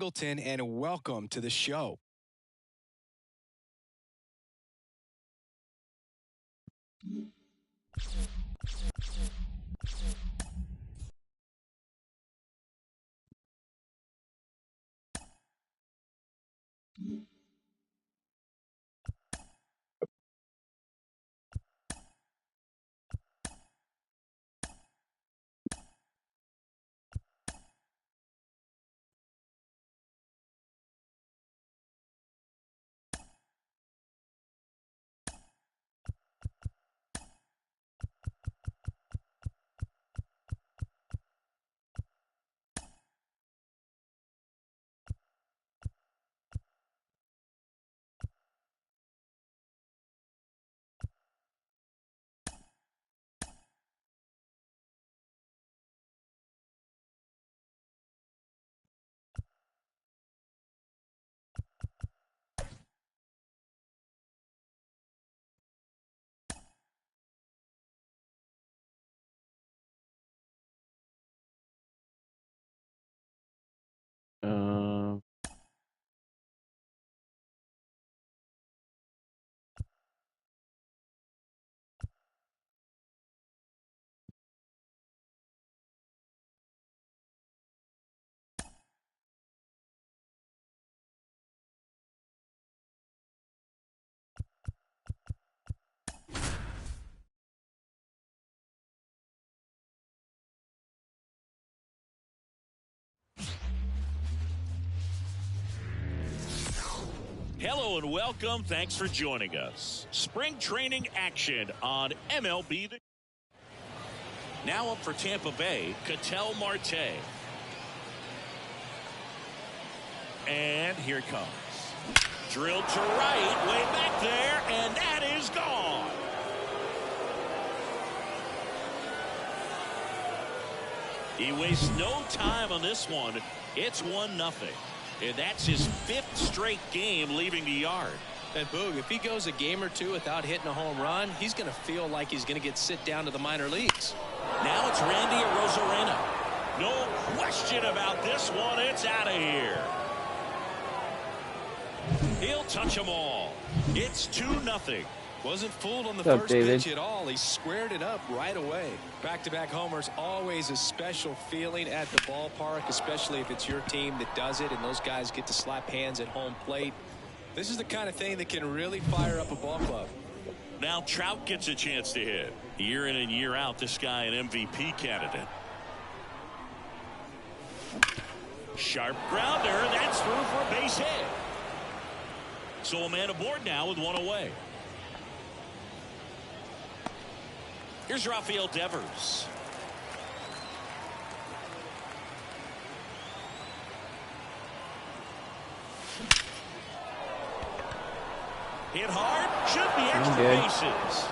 And welcome to the show. Uh, Hello and welcome. Thanks for joining us. Spring training action on MLB. Now up for Tampa Bay, Ketel Marte. And here it comes. Drilled to right, way back there, and that is gone. He wastes no time on this one. It's 1-0. And that's his 5th straight game leaving the yard. And Boog, if he goes a game or two without hitting a home run, he's going to feel like he's going to get sit down to the minor leagues. Now it's Randy Arozarena. No question about this one. It's out of here. He'll touch them all. It's 2-0. Wasn't fooled on the What's up, first David? pitch at all. He squared it up right away. Back-to-back homers, always a special feeling at the ballpark, especially if it's your team that does it and those guys get to slap hands at home plate. This is the kind of thing that can really fire up a ball club. Now Trout gets a chance to hit. Year in and year out, this guy an MVP candidate. Sharp grounder. That's through for a base hit. So a man aboard now with one away. Here's Rafael Devers. Hit hard. Should be extra bases.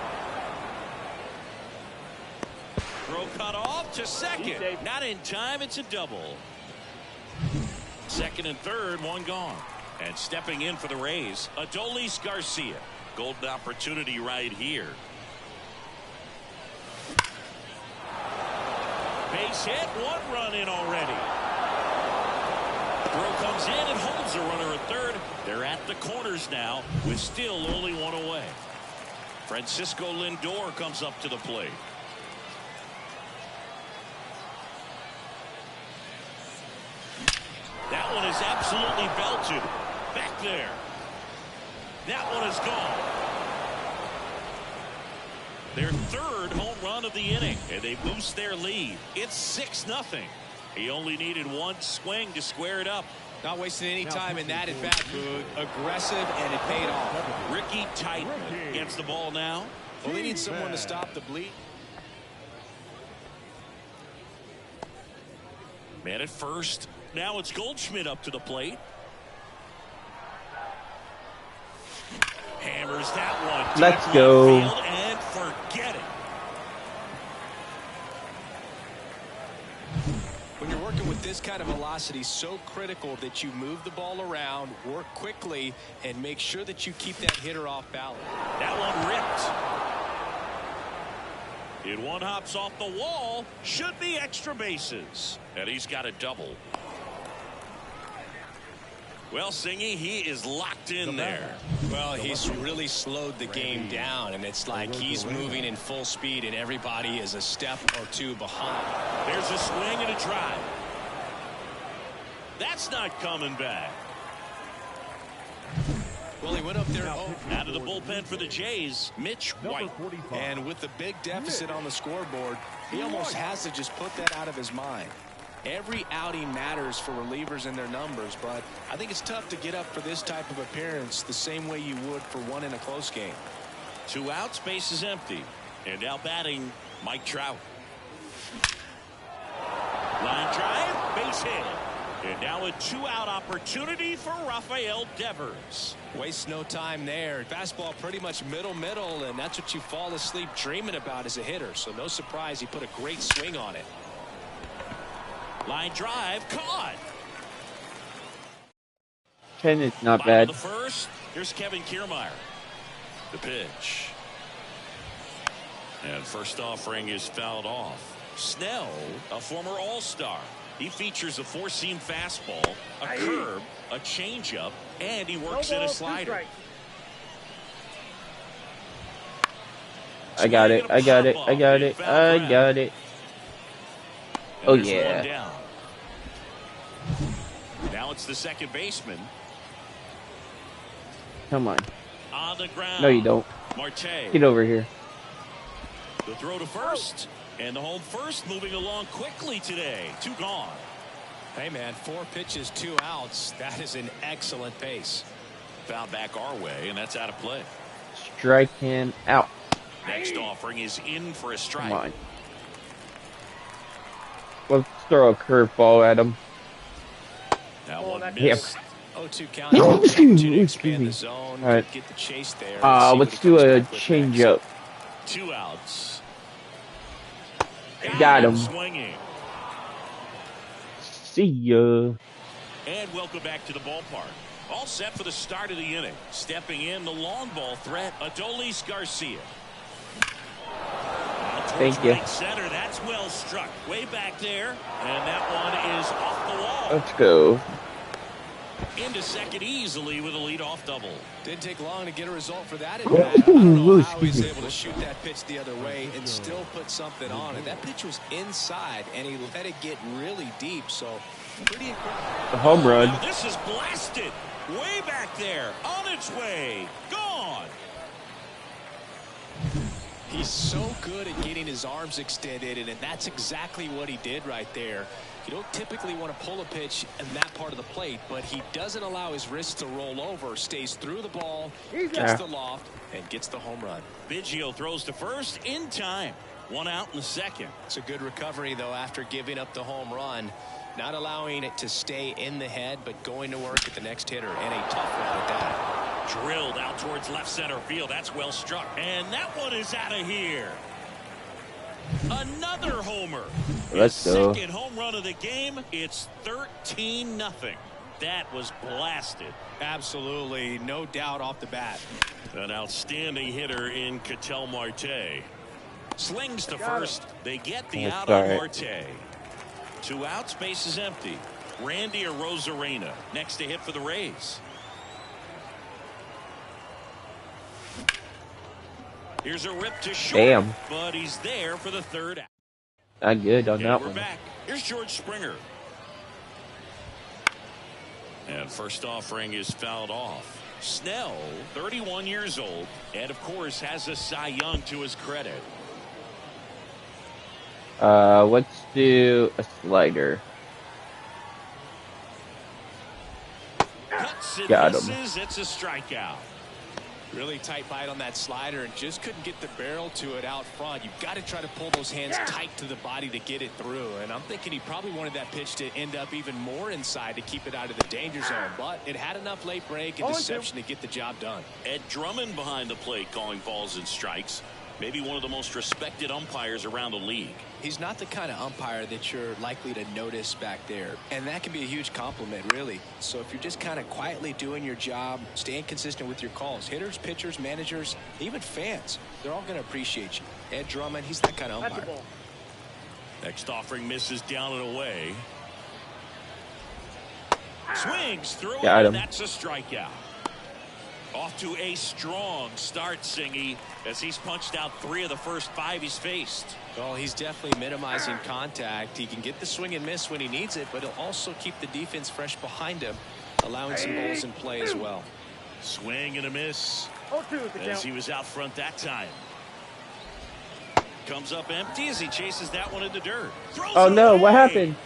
Throw cut off to second. Not in time. It's a double. Second and third, one gone. And stepping in for the Rays, Adolis Garcia. Golden opportunity right here. Base hit, 1 run in already. Throw comes in and holds the runner at third. They're at the corners now with still only 1 away. Francisco Lindor comes up to the plate. That one is absolutely belted. Back there. That one is gone. Their 3rd home run of the inning, and they boost their lead. It's 6-0. He only needed 1 swing to square it up. Not wasting any time in that at bat, Boog. Aggressive, and it paid off. Ricky Titleman gets the ball now. Well, they need someone to stop the bleed. Man at first. Now it's Goldschmidt up to the plate. Hammers that one. Let's deep go. left field and forget it. When you're working with this kind of velocity, so critical that you move the ball around, work quickly, and make sure that you keep that hitter off balance. That one ripped. And one hops off the wall. Should be extra bases. And he's got a double. Well, Singy, he is locked in there. Well, he's really slowed the game down, and it's like he's moving in full speed, and everybody is a step or two behind. There's a swing and a drive. That's not coming back. Well, he went up there. Out of the bullpen for the Jays, Mitch White. And with the big deficit on the scoreboard, he almost has to just put that out of his mind. Every outing matters for relievers and their numbers, but I think it's tough to get up for this type of appearance the same way you would for one in a close game. 2 outs, base is empty. And now batting, Mike Trout. Line drive, base hit. And now a 2-out opportunity for Rafael Devers. Waste no time there. Fastball pretty much middle, and that's what you fall asleep dreaming about as a hitter. So no surprise he put a great swing on it. Line drive, caught. 10 is not Bottom bad. of the first, here's Kevin Kiermaier. The pitch. And first offering is fouled off. Snell, a former All-Star. He features a 4-seam fastball, a curve, a changeup, and he works in a slider. I got it. I got it. I got it. I got it. Oh, yeah. Now it's the second baseman. Come on. On the ground. No, you don't. Marte. Get over here. The throw to first. And the home first moving along quickly today. 2 gone. Hey, man, 4 pitches, 2 outs. That is an excellent pace. Foul back our way, and that's out of play. Strike him out. Next offering is in for a strike. Come on. Let's throw a curveball at him. Now one Yeah. miss. 0-2 count. To expand the zone. All right. Get the chase there. Let's do a changeup. 2 outs. Got him. Swinging. See ya. And welcome back to the ballpark. All set for the start of the inning. Stepping in, the long ball threat, Adolis Garcia. Thank you. Right center, that's well struck. Way back there, and that one is off the wall. Let's go. Into second easily with a leadoff double. Didn't take long to get a result for that at bat. I don't know how he's able to shoot that pitch the other way and still put something on it. That pitch was inside, and he let it get really deep, so pretty incredible. The home run. Now this is blasted. Way back there, on its way, gone. He's so good at getting his arms extended, and that's exactly what he did right there. You don't typically want to pull a pitch in that part of the plate, but he doesn't allow his wrist to roll over, stays through the ball, gets the loft, and gets the home run. Biggio throws to first in time. 1 out in the second. It's a good recovery, though, after giving up the home run. Not allowing it to stay in the head, but going to work at the next hitter, and a tough one at that. Drilled out towards left center field. That's well struck. And that one is out of here. Another homer. Let's go. Second home run of the game. It's 13-0. That was blasted. Absolutely, no doubt off the bat. An outstanding hitter in Ketel Marte. Slings to first. They get the out on Marte. 2 outs, base is empty. Randy Arozarena next to hit for the Rays. Here's a rip to short. Damn. But he's there for the 3rd out. Not good on that We're one. back. Here's George Springer. And first offering is fouled off. Snell, 31 years old, and of course has a Cy Young to his credit. Let's do a slider. Cuts and Got him. misses. It's a strikeout. Really tight bite on that slider and just couldn't get the barrel to it out front. You've got to try to pull those hands tight to the body to get it through. And I'm thinking he probably wanted that pitch to end up even more inside to keep it out of the danger zone. But it had enough late break and deception to get the job done. Ed Drummond behind the plate calling balls and strikes. Maybe one of the most respected umpires around the league. He's not the kind of umpire that you're likely to notice back there. And that can be a huge compliment, really. So if you're just kind of quietly doing your job, staying consistent with your calls, hitters, pitchers, managers, even fans, they're all going to appreciate you. Ed Drummond, he's that kind of umpire. Next offering misses down and away. Swings through Got it, him. and that's a strikeout. Off to a strong start, Singy, as he's punched out 3 of the first 5 he's faced. Well, he's definitely minimizing contact. He can get the swing and miss when he needs it, but he'll also keep the defense fresh behind him, allowing some balls in play as well. Swing and a miss as he was out front that time. Comes up empty as he chases that one in the dirt. Throws Oh no, away. what happened?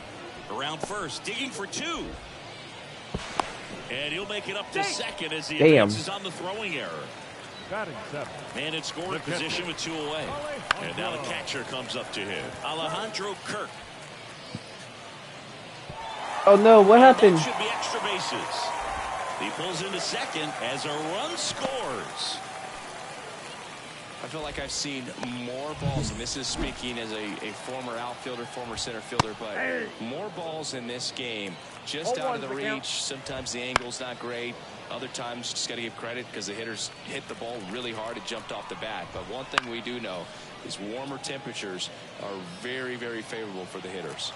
Around first, digging for 2. And he'll make it up to second as he Damn. advances on the throwing error. Man in scoring position with 2 away. And now the catcher comes up to him. Alejandro Kirk. Oh no, what And happened? that should be extra bases. He pulls into second as a run scores. I feel like I've seen more balls, and this is speaking as a former outfielder, former center fielder, but more balls in this game just out of the reach. Sometimes the angle's not great. Other times, just got to give credit because the hitters hit the ball really hard and jumped off the bat. But one thing we do know is warmer temperatures are very, very favorable for the hitters.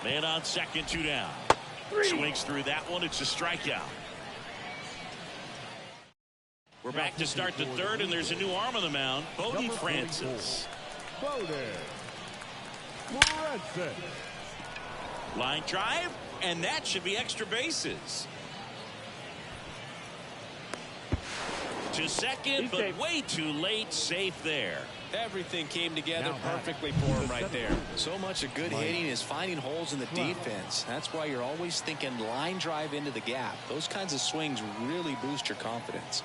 Man on second, 2 down. Swings through that one. It's a strikeout. We're back to start the third, and there's a new arm on the mound, Bowden Francis. Line drive, and that should be extra bases. To second, but way too late. Safe there. Everything came together perfectly for him right there. So much of good hitting is finding holes in the defense. That's why you're always thinking line drive into the gap. Those kinds of swings really boost your confidence.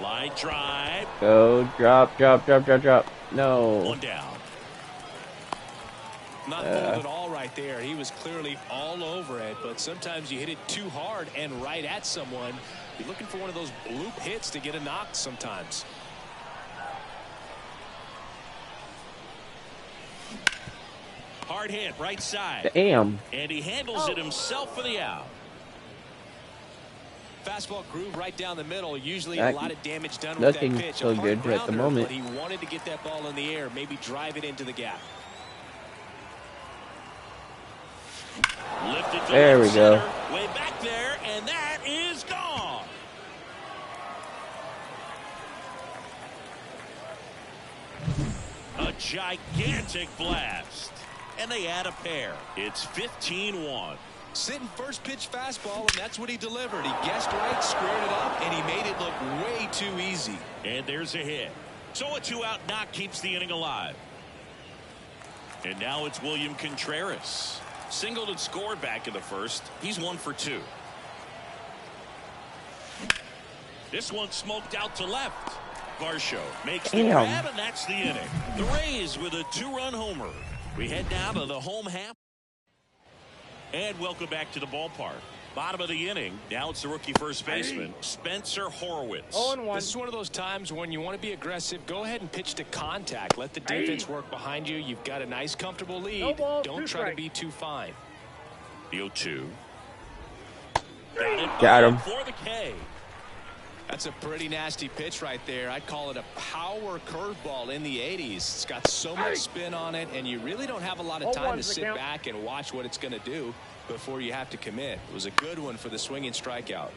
Line drive. Go, drop. No. 1 down. Not bold at all right there. He was clearly all over it, but sometimes you hit it too hard and right at someone. You're looking for one of those bloop hits to get a knock sometimes. Hard hit, right side. Damn. And he handles it himself for the out. Fastball groove right down the middle. Usually That- a lot of damage done with that nothing pitch. so A hard good at the grounder, moment. But he wanted to get that ball in the air, maybe drive it into the gap. Lifted to There left we go. center, way back there, and that is gone. A gigantic blast. And they add a pair. It's 15-1. Sitting first pitch fastball, and that's what he delivered. He guessed right, squared it up, and he made it look way too easy. And there's a hit. So a 2-out knock keeps the inning alive. And now it's William Contreras. Singled and scored back in the first. He's 1 for 2. This one smoked out to left. Varsho makes the grab, and that's the inning. The Rays with a 2-run homer. We head now to the home half. And welcome back to the ballpark. Bottom of the inning. Now it's the rookie first baseman, Spencer Horwitz. This is one of those times when you want to be aggressive. Go ahead and pitch to contact. Let the defense work behind you. You've got a nice, comfortable lead. Don't try to be too fine. The 0-2. Got him. For the K. That's a pretty nasty pitch right there. I'd call it a power curveball in the 80s. It's got so much spin on it, and you really don't have a lot of time to sit back and watch what it's going to do before you have to commit. It was a good one for the swinging strikeout.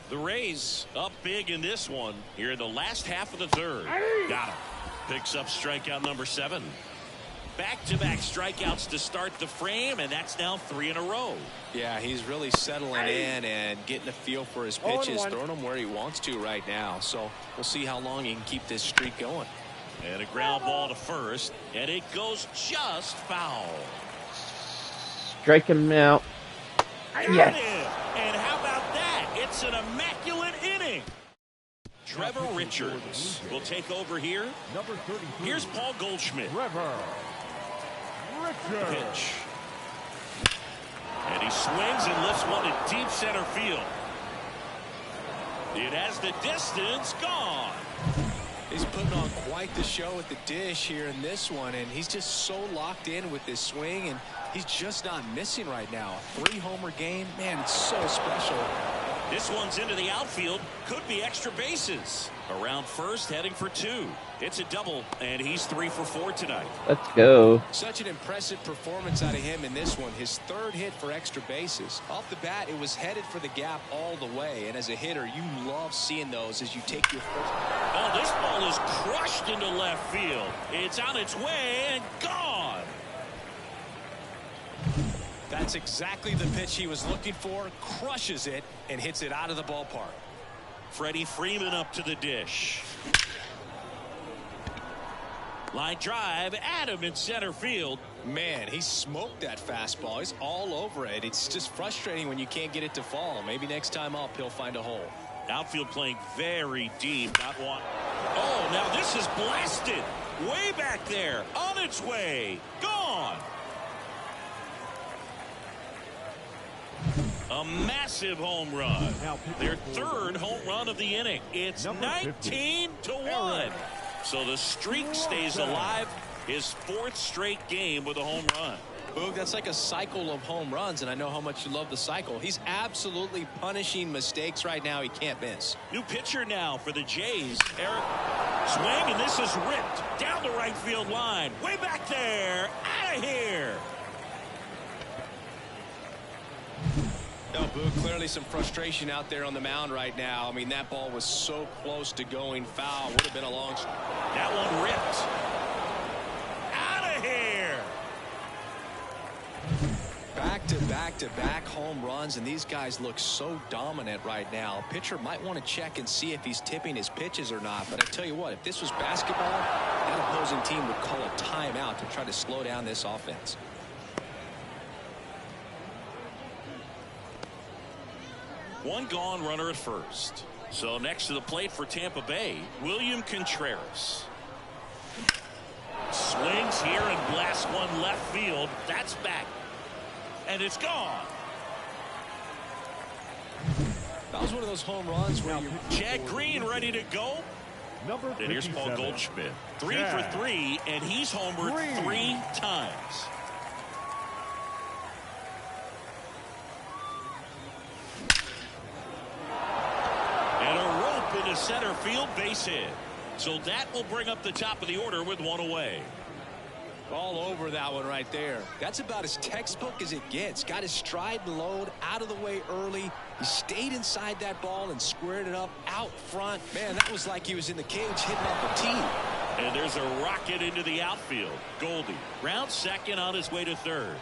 The Rays up big in this one here in the last half of the third. Got him. Picks up strikeout number 7. Back-to-back strikeouts to start the frame, and that's now 3 in a row. Yeah, he's really settling in and getting a feel for his pitches, throwing them where he wants to right now. So we'll see how long he can keep this streak going. And a ground ball to first, and it goes just foul. Strike him out. Yes. And how about that? It's an immaculate inning. Trevor Richards will take over here. Here's Paul Goldschmidt. Pitch. And he swings and lifts one to deep center field. It has the distance gone. He's putting on quite the show at the dish here in this one, and he's just so locked in with this swing, and he's just not missing right now. A 3-homer game, man, it's so special. This one's into the outfield. Could be extra bases. Around first, heading for 2. It's a double, and he's 3 for 4 tonight. Let's go. Such an impressive performance out of him in this one. His 3rd hit for extra bases. Off the bat, it was headed for the gap all the way. And as a hitter, you love seeing those as you take your first. Oh, this ball is crushed into left field. It's on its way and gone. That's exactly the pitch he was looking for. Crushes it and hits it out of the ballpark. Freddie Freeman up to the dish. Line drive at him in center field. Man, he smoked that fastball. He's all over it. It's just frustrating when you can't get it to fall. Maybe next time up he'll find a hole. Outfield playing very deep. Not one. Oh, now this is blasted. Way back there. On its way. Gone. A massive home run. Their 3rd home run of the inning. It's 19-1. So the streak stays alive. His 4th straight game with a home run. Boog, that's like a cycle of home runs, and I know how much you love the cycle. He's absolutely punishing mistakes right now he can't miss. New pitcher now for the Jays. Eric swing, and this is ripped down the right field line. Way back there. Out of here. No, Boog, clearly some frustration out there on the mound right now. I mean, that ball was so close to going foul. Would have been a long shot. That one ripped. Out of here. Back-to-back home runs, and these guys look so dominant right now. Pitcher might want to check and see if he's tipping his pitches or not. But I tell you what, if this was basketball, that opposing team would call a timeout to try to slow down this offense. One gone, runner at first. So next to the plate for Tampa Bay, William Contreras. Swings here and blasts one left field. That's back. And it's gone. That was one of those home runs where Chad Green ready to go. And here's Paul Goldschmidt. 3 for 3, and he's homered 3 times. To center field, base hit. So that will bring up the top of the order with 1 away. All over that one right there. That's about as textbook as it gets. Got his stride and load out of the way early. He stayed inside that ball and squared it up out front. Man, that was like he was in the cage hitting off a tee. And there's a rocket into the outfield. Goldie round second on his way to 3rd.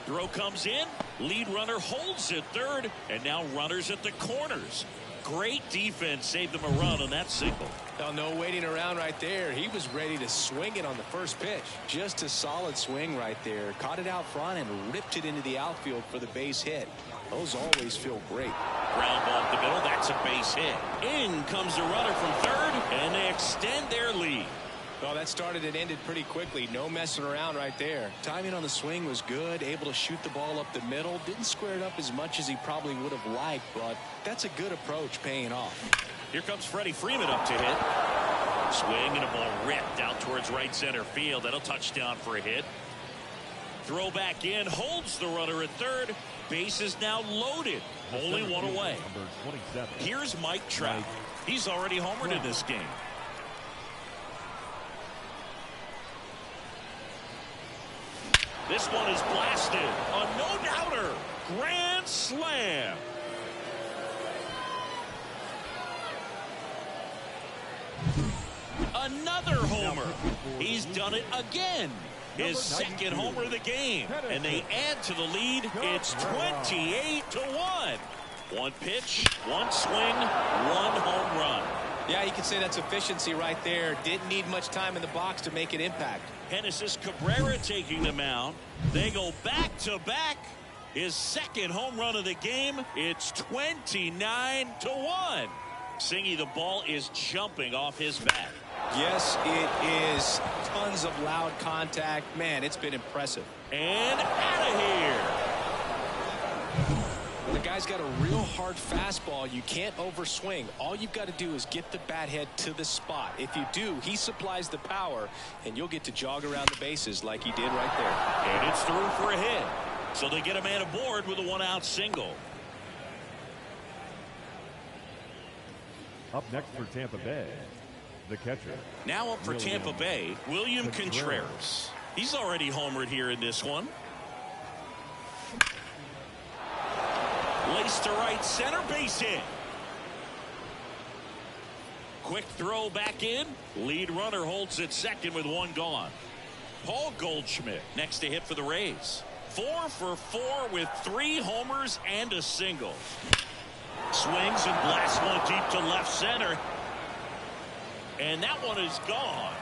Throw comes in. Lead runner holds at 3rd. And now runners at the corners. Great defense saved them a run on that single. Oh, no waiting around right there. He was ready to swing it on the first pitch. Just a solid swing right there. Caught it out front and ripped it into the outfield for the base hit. Those always feel great. Ground ball up the middle. That's a base hit. In comes the runner from 3rd, and they extend their lead. Well, that started and ended pretty quickly. No messing around right there. Timing on the swing was good. Able to shoot the ball up the middle. Didn't square it up as much as he probably would have liked, but that's a good approach paying off. Here comes Freddie Freeman up to hit. Swing and a ball ripped out towards right center field. That'll touchdown for a hit. Throw back in. Holds the runner at 3rd. Base is now loaded. Only 1 away. Here's Mike Trout. He's already homered in this game. This one is blasted. A no-doubter. Grand slam. Another homer. He's done it again. His 2nd homer of the game. And they add to the lead. It's 28-1. One pitch, one swing, one home run. Yeah, you can say that's efficiency right there. Didn't need much time in the box to make an impact. Genesis Cabrera taking the mound. They go back-to-back. His 2nd home run of the game. It's 29-1. Singy, the ball is jumping off his bat. Yes, it is. Tons of loud contact. Man, it's been impressive. And out of here. The guy's got a real hard fastball. You can't overswing. All you've got to do is get the bat head to the spot. If you do, he supplies the power, and you'll get to jog around the bases like he did right there. And it's through for a hit. So they get a man aboard with a 1-out single. Up next for Tampa Bay, the catcher. Now up for Tampa Bay, William Contreras. He's already homered here in this one. Laced to right center, base hit. Quick throw back in. Lead runner holds at second with one gone. Paul Goldschmidt next to hit for the Rays. 4 for 4 with 3 homers and a single. Swings and blasts one deep to left center. And that one is gone.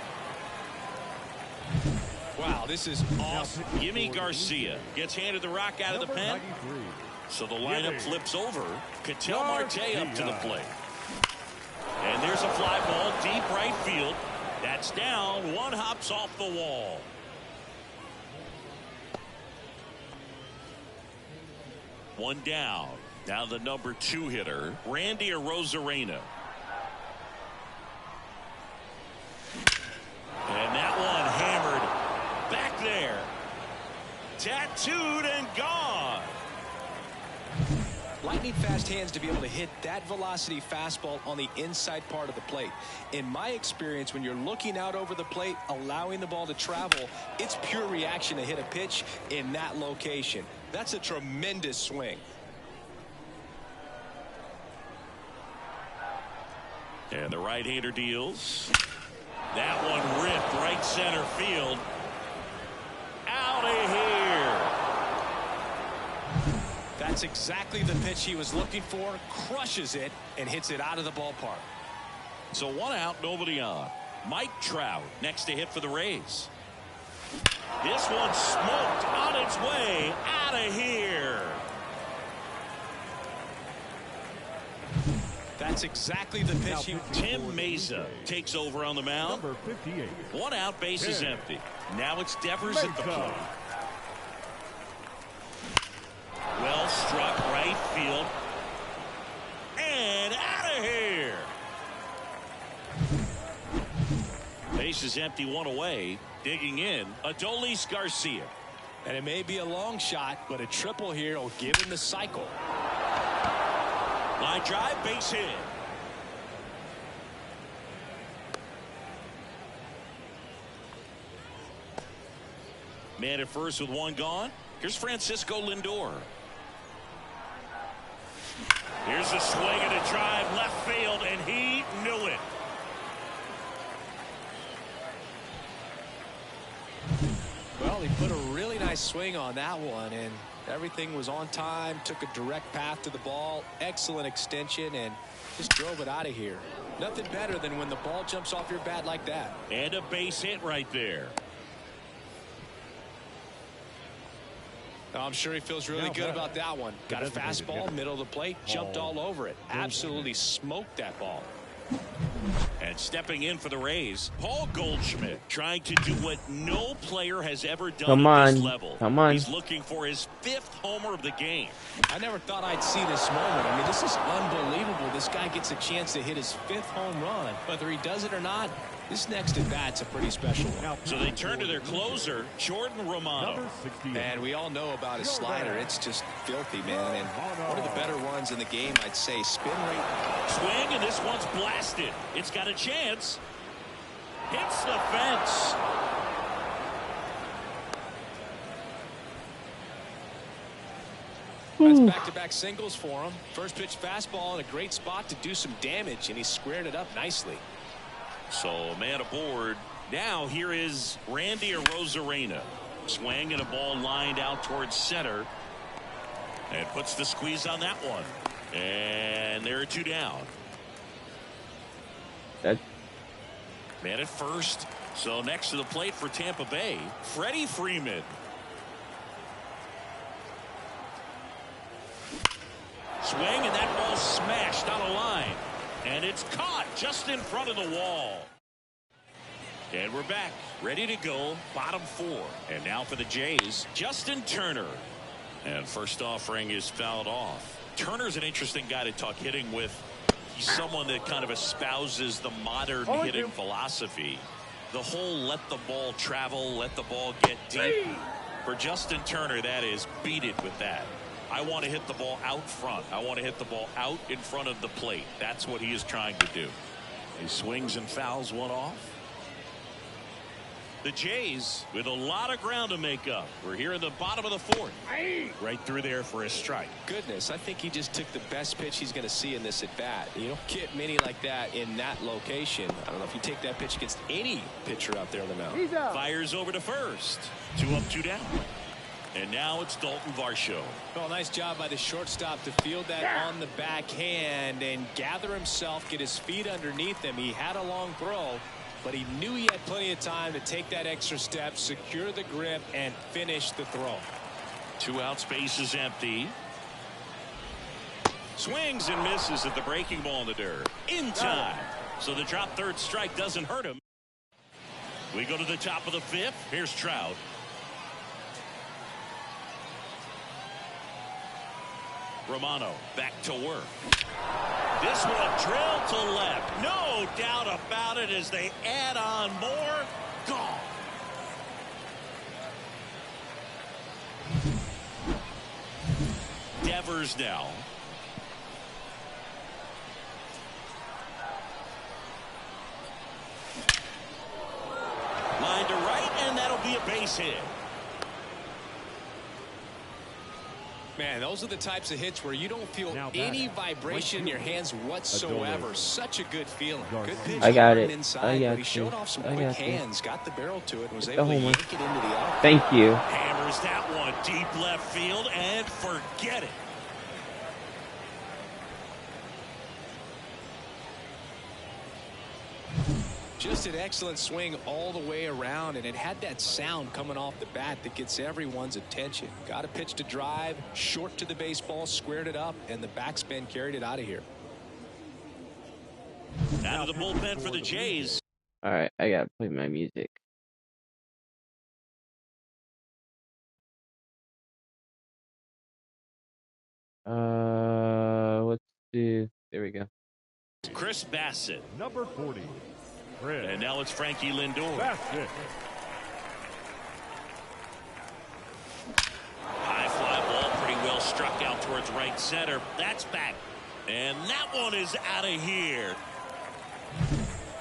Wow, this is awesome. Yimi Garcia gets handed the rock out of the pen. So the lineup flips over. Ketel Marte up to the plate. And there's a fly ball deep right field. That's down. One hops off the wall. One down. Now the number 2 hitter, Randy Arozarena. And that one hammered back there. Tattooed and gone. Lightning fast hands to be able to hit that velocity fastball on the inside part of the plate. In my experience, when you're looking out over the plate, allowing the ball to travel, it's pure reaction to hit a pitch in that location. That's a tremendous swing. And the right-hander deals. That one ripped right center field. Out of here. That's exactly the pitch he was looking for. Crushes it and hits it out of the ballpark. So 1 out, nobody on. Mike Trout next to hit for the Rays. This one smoked on its way out of here. That's exactly the pitch he... Tim Mesa takes over on the mound. Number 58. 1 out, base is empty. Now it's Devers at the plate. Well struck right field. And out of here. Base is empty, 1 away. Digging in, Adolis Garcia. And it may be a long shot, but a triple here will give him the cycle. Line drive, base hit. Man at first with 1 gone. Here's Francisco Lindor. Here's a swing and a drive left field, and he knew it. Well, he put a really nice swing on that one, and everything was on time. Took a direct path to the ball. Excellent extension, and just drove it out of here. Nothing better than when the ball jumps off your bat like that. And a base hit right there. I'm sure he feels really good about that one. Got a fastball, middle of the plate, jumped all over it. Absolutely smoked that ball. And stepping in for the Rays, Paul Goldschmidt, trying to do what no player has ever done at this level. Come on. He's looking for his 5th homer of the game. I never thought I'd see this moment. I mean, this is unbelievable. This guy gets a chance to hit his 5th home run. Whether he does it or not, this next at bat's a pretty special one. So they turn to their closer, Jordan Romano. And we all know about his slider. It's just filthy, man. And one of the better ones in the game, I'd say. Spin rate. Swing, and this one's blasted. It's got a chance. Hits the fence. That's back-to-back singles for him. First pitch fastball in a great spot to do some damage, and he squared it up nicely. So man aboard. Now here is Randy Arozarena. Swing and a ball lined out towards center. And puts the squeeze on that one. And there are 2 down. Man at first. So next to the plate for Tampa Bay, Freddie Freeman. Swing, and that ball smashed on a line. And it's caught just in front of the wall. And we're back, ready to go, bottom 4. And now for the Jays, Justin Turner. And first offering is fouled off. Turner's an interesting guy to talk hitting with. He's someone that kind of espouses the modern hitting philosophy. The whole let the ball travel, let the ball get deep. For Justin Turner, that is beat it with that. I want to hit the ball out front. I want to hit the ball out in front of the plate. That's what he is trying to do. He swings and fouls one off. The Jays with a lot of ground to make up. We're here in the bottom of the fourth. Right through there for a strike. Goodness, I think he just took the best pitch he's going to see in this at bat. You don't get many like that in that location. I don't know if you take that pitch against any pitcher out there on the mound. Fires over to first. 2 up, 2 down. And now it's Dalton Varsho. Well, nice job by the shortstop to field that on the backhand and gather himself, get his feet underneath him. He had a long throw, but he knew he had plenty of time to take that extra step, secure the grip, and finish the throw. 2 outs, base is empty. Swings and misses at the breaking ball in the dirt. In time. So the drop third strike doesn't hurt him. We go to the top of the 5th. Here's Trout. Romano back to work. This one drilled to left. No doubt about it as they add on more. Gone. Devers now. Line to right, and that'll be a base hit. Man, those are the types of hits where you don't feel any vibration in your hands whatsoever. Such a good feeling. Good pitch. I got it. Inside, but he showed off some quick hands, got the barrel to it, and was able to yank it into the outfield. Thank you. Hammers that one deep left field, and forget it. Just an excellent swing all the way around, and it had that sound coming off the bat that gets everyone's attention. Got a pitch to drive, short to the baseball, squared it up, and the backspin carried it out of here. Now to the bullpen for the Jays. All right, I gotta play my music. Let's do. There we go. Chris Bassett. Number 40. And now it's Frankie Lindor. Bassett. High fly ball pretty well struck out towards right center. That's back. And that one is out of here.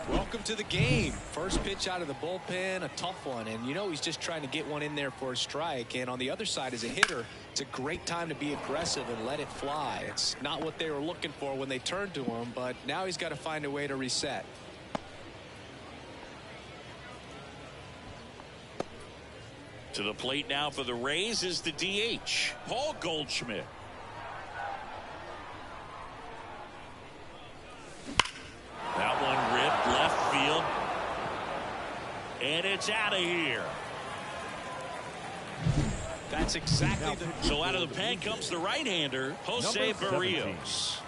Welcome to the game. First pitch out of the bullpen, a tough one. And you know he's just trying to get one in there for a strike. And on the other side, as a hitter, it's a great time to be aggressive and let it fly. It's not what they were looking for when they turned to him, but now he's got to find a way to reset. To the plate now for the Rays is the DH, Paul Goldschmidt. That one ripped left field. And it's out of here. That's exactly the... So out of the pen comes the right-hander, Jose Barrios.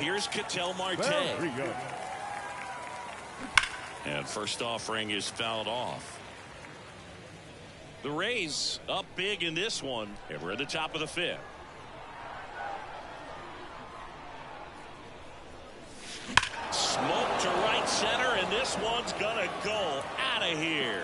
Here's Ketel Marte. And first offering is fouled off. The Rays up big in this one, and we're at the top of the 5th. Smoke to right center, and this one's gonna go out of here.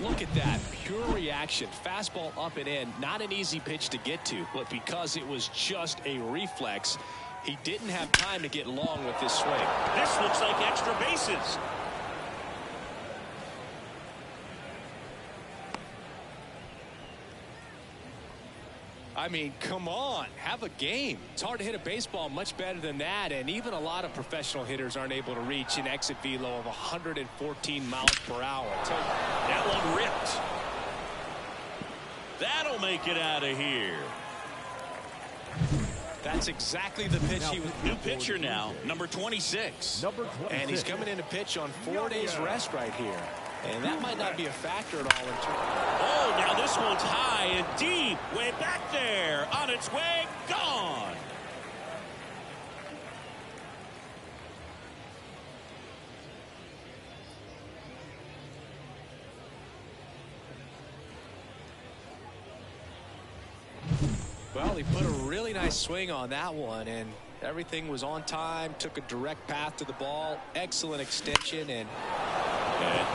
Look at that pure reaction. Fastball up and in. Not an easy pitch to get to, but because it was just a reflex, he didn't have time to get long with this swing. This looks like extra bases. I mean, come on, have a game. It's hard to hit a baseball much better than that, and even a lot of professional hitters aren't able to reach an exit velo of 114 miles per hour. That one ripped. That'll make it out of here. That's exactly the pitch he was. New pitcher now, number 26. And he's coming in to pitch on 4 days rest right here. And that might not be a factor at all in terms. Oh, now this one's high and deep. Way back there. On its way. Gone. Well, he put a really nice swing on that one, and everything was on time. Took a direct path to the ball. Excellent extension, and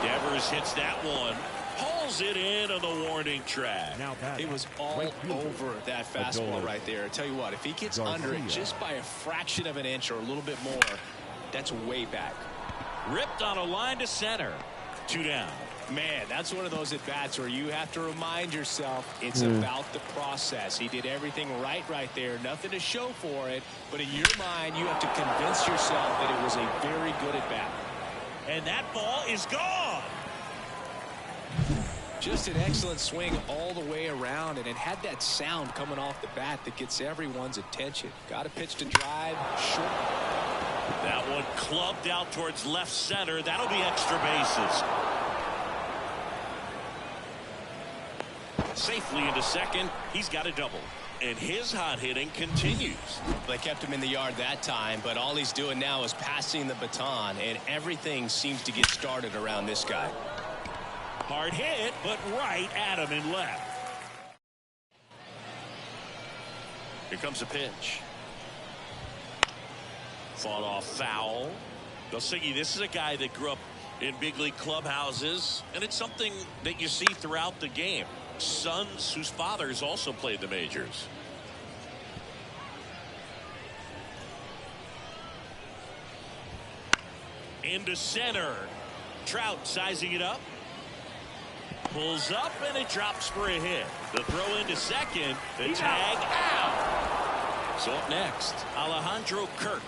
Devers hits that one. Hauls Hauls it in on the warning track. Now It was all over that fastball right there. I tell you what, if he gets under it just by a fraction of an inch or a little bit more, that's way back. Ripped on a line to center. 2 down. Man, that's one of those at-bats where you have to remind yourself it's about the process. He did everything right there. Nothing to show for it. But in your mind, you have to convince yourself that it was a very good at-bat. And that ball is gone. Just an excellent swing all the way around, and it had that sound coming off the bat that gets everyone's attention. Got a pitch to drive, short. That one clubbed out towards left center. That'll be extra bases. Safely into second. He's got a double. And his hot hitting continues. They kept him in the yard that time, but all he's doing now is passing the baton, and everything seems to get started around this guy. Hard hit, but right at him in left. Here comes a pitch. Fought off foul. Dosigi, this is a guy that grew up in big league clubhouses, and it's something that you see throughout the game. Sons whose fathers also played the majors. Into center. Trout sizing it up. Pulls up and it drops for a hit. The throw into second. The tag out. So up next, Alejandro Kirk.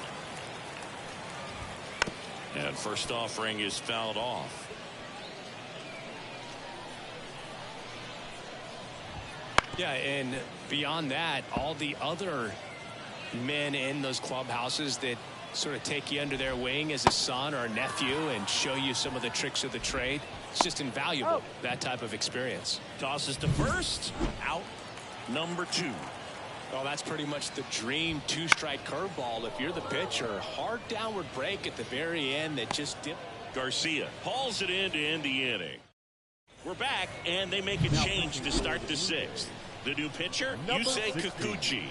And first offering is fouled off. Yeah, and beyond that, all the other men in those clubhouses that sort of take you under their wing as a son or a nephew and show you some of the tricks of the trade. It's just invaluable, that type of experience. Tosses to first. Out number 2. Well, that's pretty much the dream 2-strike curveball. If you're the pitcher, hard downward break at the very end that just dipped. Garcia hauls it in to end the inning. We're back, and they make a change to start the 6th. The new pitcher, Yusei Kikuchi.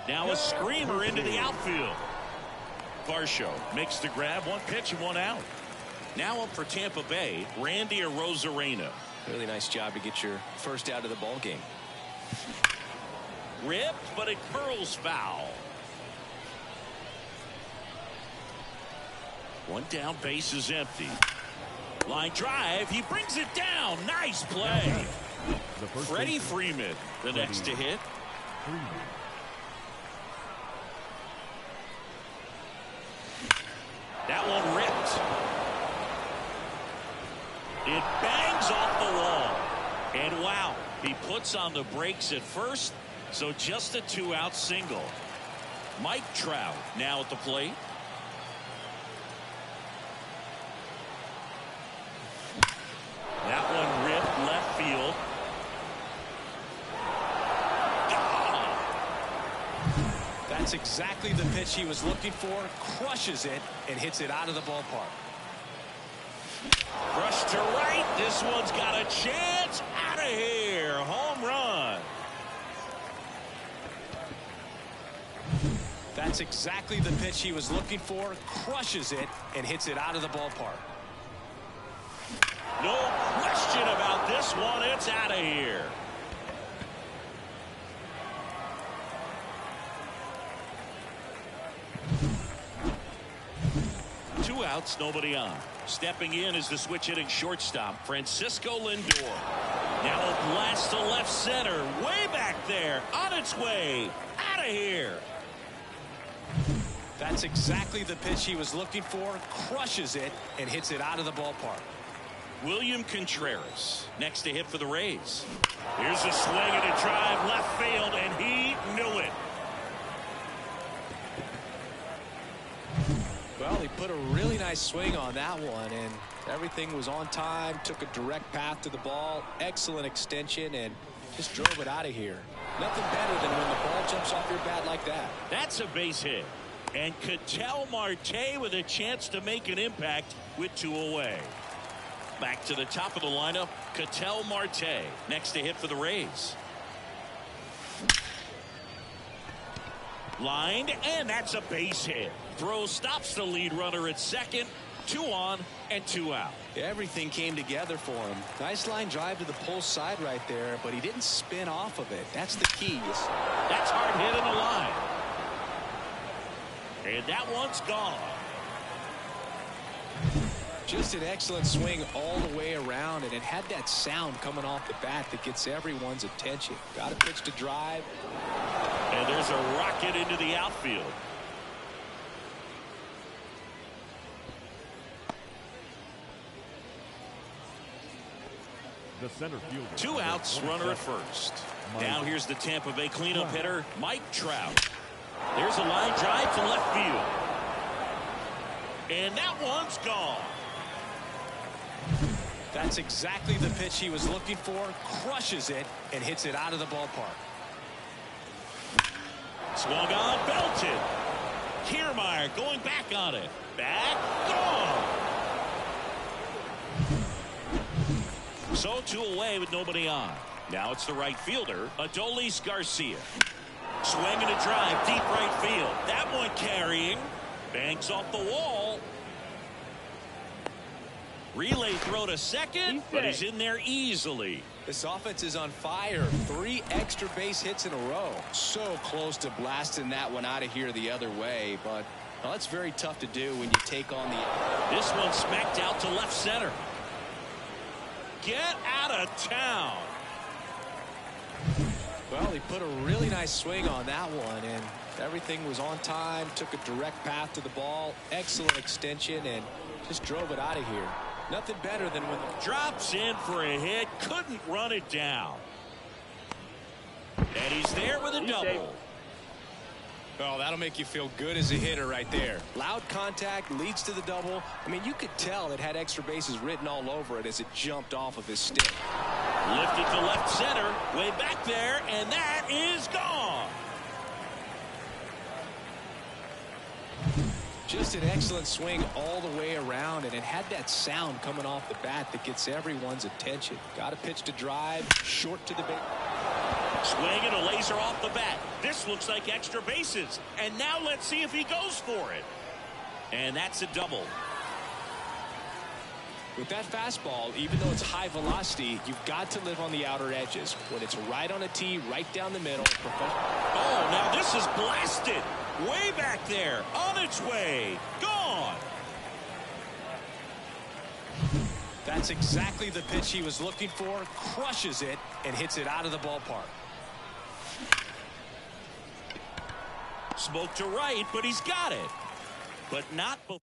Now a screamer into the outfield. Varsho makes the grab, 1 pitch and 1 out. Now up for Tampa Bay, Randy Arozarena. Really nice job to get your first out of the ball game. Ripped, but it curls foul. 1 down, base is empty. Line drive, he brings it down. Nice play. Freddie Freeman, the next to hit. That one ripped. It bangs off the wall. And wow, he puts on the brakes at first, so just a 2-out single. Mike Trout now at the plate. That one ripped left field. That's exactly the pitch he was looking for. Crushes it and hits it out of the ballpark. Rush to right. This one's got a chance. Out of here. Home run. That's exactly the pitch he was looking for. Crushes it and hits it out of the ballpark. No question about this one. It's out of here. Two outs, nobody on. Stepping in is the switch hitting shortstop, Francisco Lindor. Now a blast to left center. Way back there. On its way. Out of here. That's exactly the pitch he was looking for. Crushes it and hits it out of the ballpark. William Contreras next to hit for the Rays. Here's a swing and a drive left field, and he knew it. Well, he put a really nice swing on that one, and everything was on time. Took a direct path to the ball. Excellent extension, and just drove it out of here. Nothing better than when the ball jumps off your bat like that. That's a base hit. And Ketel Marte with a chance to make an impact with 2 away. Back to the top of the lineup, Ketel Marte next to hit for the Rays. Lined, and that's a base hit. Throw stops the lead runner at second. 2 on and 2 out. Everything came together for him. Nice line drive to the pull side right there, but he didn't spin off of it. That's the key. That's hard hit in the line. And that one's gone. Just an excellent swing all the way around, and it had that sound coming off the bat that gets everyone's attention. Got a pitch to drive. And there's a rocket into the outfield. The center fielder. 2 outs, runner at first. Now here's the Tampa Bay cleanup hitter, Mike Trout. There's a line drive to left field. And that one's gone. That's exactly the pitch he was looking for. Crushes it and hits it out of the ballpark. Swung on, belted. Kiermaier going back on it. Back, gone. So 2 away with nobody on. Now it's the right fielder, Adolis Garcia. Swinging a drive, deep right field. That one carrying. Banks off the wall. Relay throw to second, but he's in there easily. This offense is on fire. 3 extra base hits in a row. So close to blasting that one out of here the other way, but well, that's very tough to do when you take on the... This one smacked out to left center. Get out of town. Well, he put a really nice swing on that one, and everything was on time. Took a direct path to the ball. Excellent extension, and just drove it out of here. Nothing better than when the... Drops in for a hit. Couldn't run it down. And he's there with a double. Oh, that'll make you feel good as a hitter right there. Loud contact leads to the double. I mean, you could tell it had extra bases written all over it as it jumped off of his stick. Lifted to left center. Way back there, and that is gone. Just an excellent swing all the way around, and it had that sound coming off the bat that gets everyone's attention. Got a pitch to drive, short to the base. Swinging a laser off the bat. This looks like extra bases. And now let's see if he goes for it. And that's a double. With that fastball, even though it's high velocity, you've got to live on the outer edges. When it's right on a tee, right down the middle. Oh, now this is blasted. Way back there. On its way. Gone. That's exactly the pitch he was looking for. Crushes it and hits it out of the ballpark. Smoke to right, but he's got it. But not before.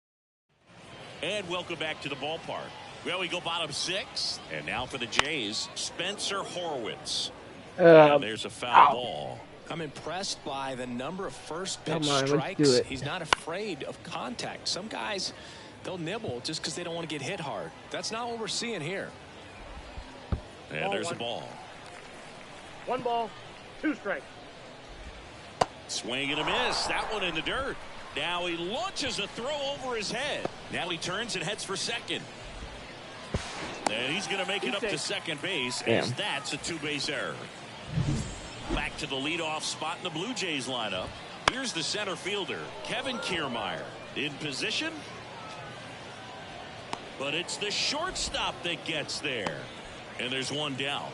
And welcome back to the ballpark. Well, we go bottom 6. And now for the Jays, Spencer Horwitz. There's a foul ball. I'm impressed by the number of first pitch strikes. He's not afraid of contact. Some guys, they'll nibble just because they don't want to get hit hard. That's not what we're seeing here. And there's a ball. 1 ball, 2 strikes. Swing and a miss. That one in the dirt. Now he launches a throw over his head. Now he turns and heads for second. And he's going to make it up to second base, as that's a 2-base error. Back to the leadoff spot in the Blue Jays lineup. Here's the center fielder, Kevin Kiermaier. In position. But it's the shortstop that gets there. And there's one down.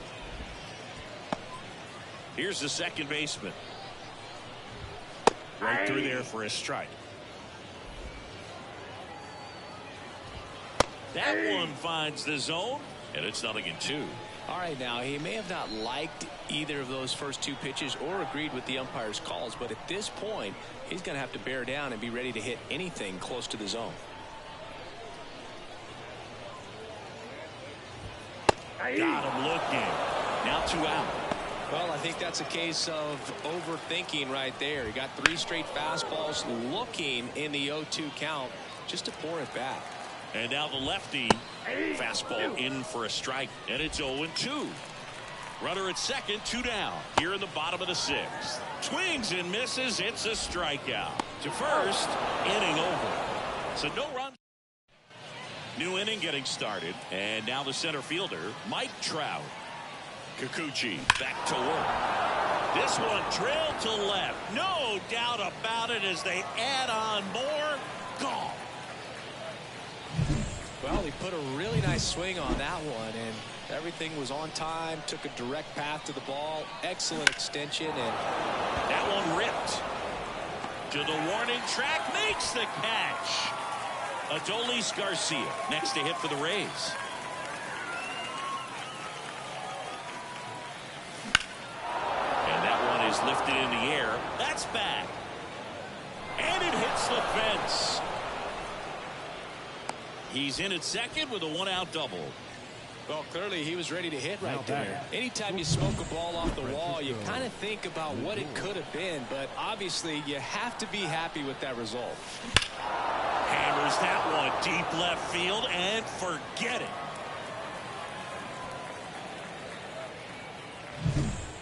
Here's the second baseman. Right through there for a strike. That one finds the zone, and it's 0-2. All right, now, he may have not liked either of those first 2 pitches or agreed with the umpire's calls, but at this point, he's going to have to bear down and be ready to hit anything close to the zone. Got him looking. Now 2 out. Well, I think that's a case of overthinking right there. He got 3 straight fastballs looking in the 0-2 count just to pour it back. And now the lefty. Fastball in for a strike. And it's 0-2. Runner at second, 2 down. Here in the bottom of the 6th. Swings and misses. It's a strikeout. To first, inning over. So no run. New inning getting started. And now the center fielder, Mike Trout. Kikuchi back to work. This one drilled to left. No doubt about it as they add on more. Gone. Well, he put a really nice swing on that one, and everything was on time, took a direct path to the ball, excellent extension, and that one ripped to the warning track, makes the catch. Adolis Garcia next to hit for the Rays. And that one is lifted in the air. That's back. And it hits the fence. He's in at second with a one-out double. Well, clearly he was ready to hit right there. Anytime you smoke a ball off the wall, you kind of think about what it could have been, but obviously you have to be happy with that result. Hammers that one deep left field and forget it.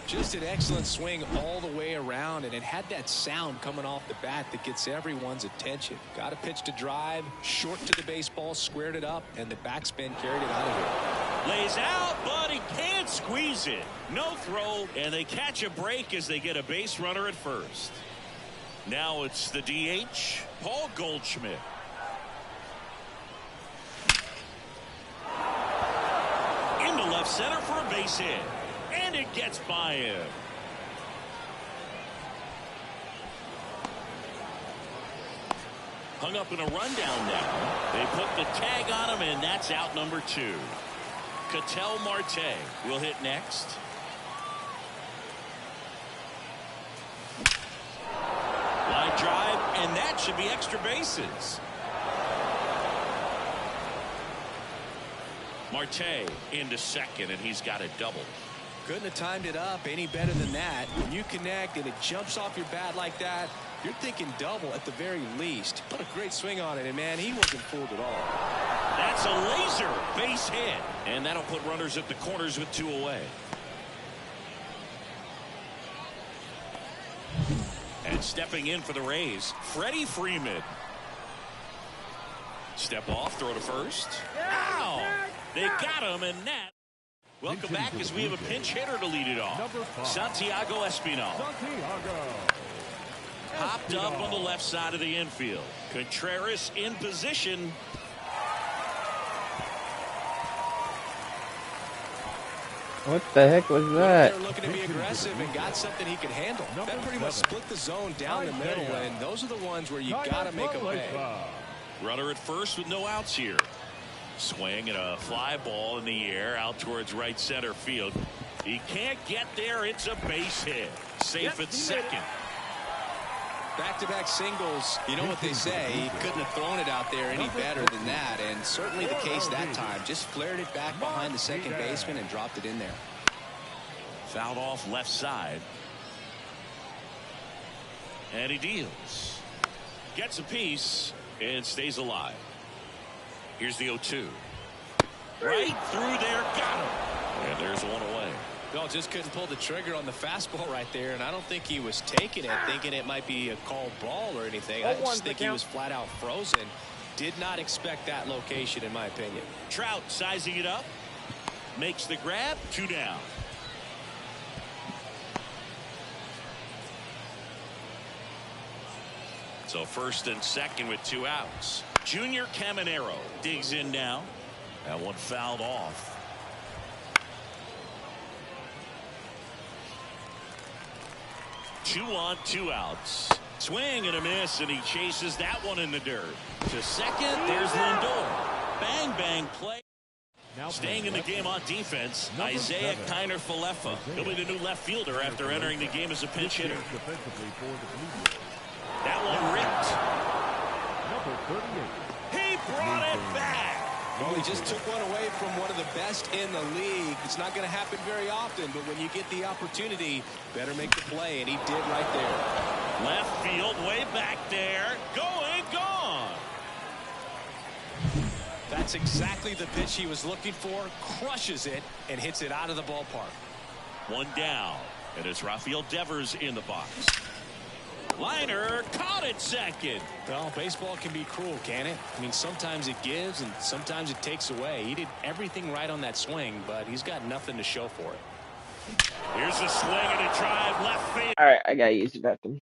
Just an excellent swing all the way around, and it had that sound coming off the bat that gets everyone's attention. Got a pitch to drive, short to the baseball, squared it up, and the backspin carried it out of here. Lays out, but he can't squeeze it. No throw, and they catch a break as they get a base runner at first. Now it's the DH, Paul Goldschmidt. Into left center for a base hit. And it gets by him. Hung up in a rundown now. They put the tag on him, and that's out number 2. Ketel Marte will hit next. Line drive, and that should be extra bases. Marte into second, and he's got a double. Couldn't have timed it up any better than that. When you connect and it jumps off your bat like that, you're thinking double at the very least. Put a great swing on it, and man, he wasn't fooled at all. That's a laser base hit, and that'll put runners at the corners with 2 away. And stepping in for the Rays, Freddie Freeman. Step off, throw to first. Ow! They got him, and that. Welcome back as we have a pinch hitter to lead it off. Santiago Espinal. Hopped up on the left side of the infield. Contreras in position. What the heck was that? They're looking to be aggressive and got something he could handle. That pretty much split the zone down the middle, and those are the ones where you got to make a pay. Runner at first with no outs here. Swing and a fly ball in the air out towards right center field. He can't get there. It's a base hit. Safe at second. Back-to-back singles. You know what they say. He couldn't have thrown it out there any better than that. And certainly the case that time. Just flared it back behind the second baseman and dropped it in there. Fouled off left side. And he deals. Gets a piece and stays alive. Here's the 0-2. Right through there, got him. And there's one away. No, just couldn't pull the trigger on the fastball right there, and I don't think he was taking it, thinking it might be a called ball or anything. I just think he was flat out frozen. Did not expect that location, in my opinion. Trout sizing it up. Makes the grab. 2 down. So first and second with 2 outs. Junior Caminero digs in now. That one fouled off. Two on, 2 outs. Swing and a miss, and he chases that one in the dirt. To second, there's Lindor. Bang, bang play. Staying in the game on defense, Isaiah Kiner-Falefa. He'll be the new left fielder after entering the game as a pinch hitter. That one ripped. He brought it back. Well, he just took one away from one of the best in the league. It's not going to happen very often, but when you get the opportunity, better make the play, and he did right there. Left field, way back there. Going, gone. That's exactly the pitch he was looking for. Crushes it and hits it out of the ballpark. 1 down, and it's Rafael Devers in the box. Liner caught it second. Well, baseball can be cruel, can it? I mean, sometimes it gives and sometimes it takes away. He did everything right on that swing, but he's got nothing to show for it. Here's a swing and a drive left field. All right, I gotta use the bathroom.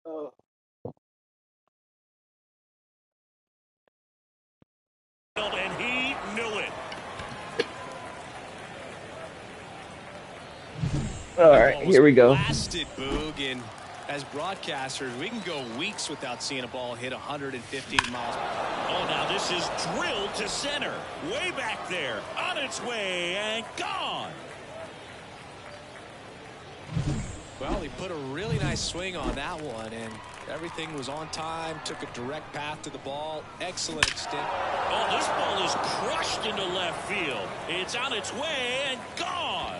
And he knew it. All right, here we go. Blasted, Boog, and as broadcasters, we can go weeks without seeing a ball hit 115 miles. Oh, now this is drilled to center. Way back there. On its way and gone. Well, he put a really nice swing on that one, and everything was on time. Took a direct path to the ball. Excellent extent. Oh, this ball is crushed into left field. It's on its way and gone.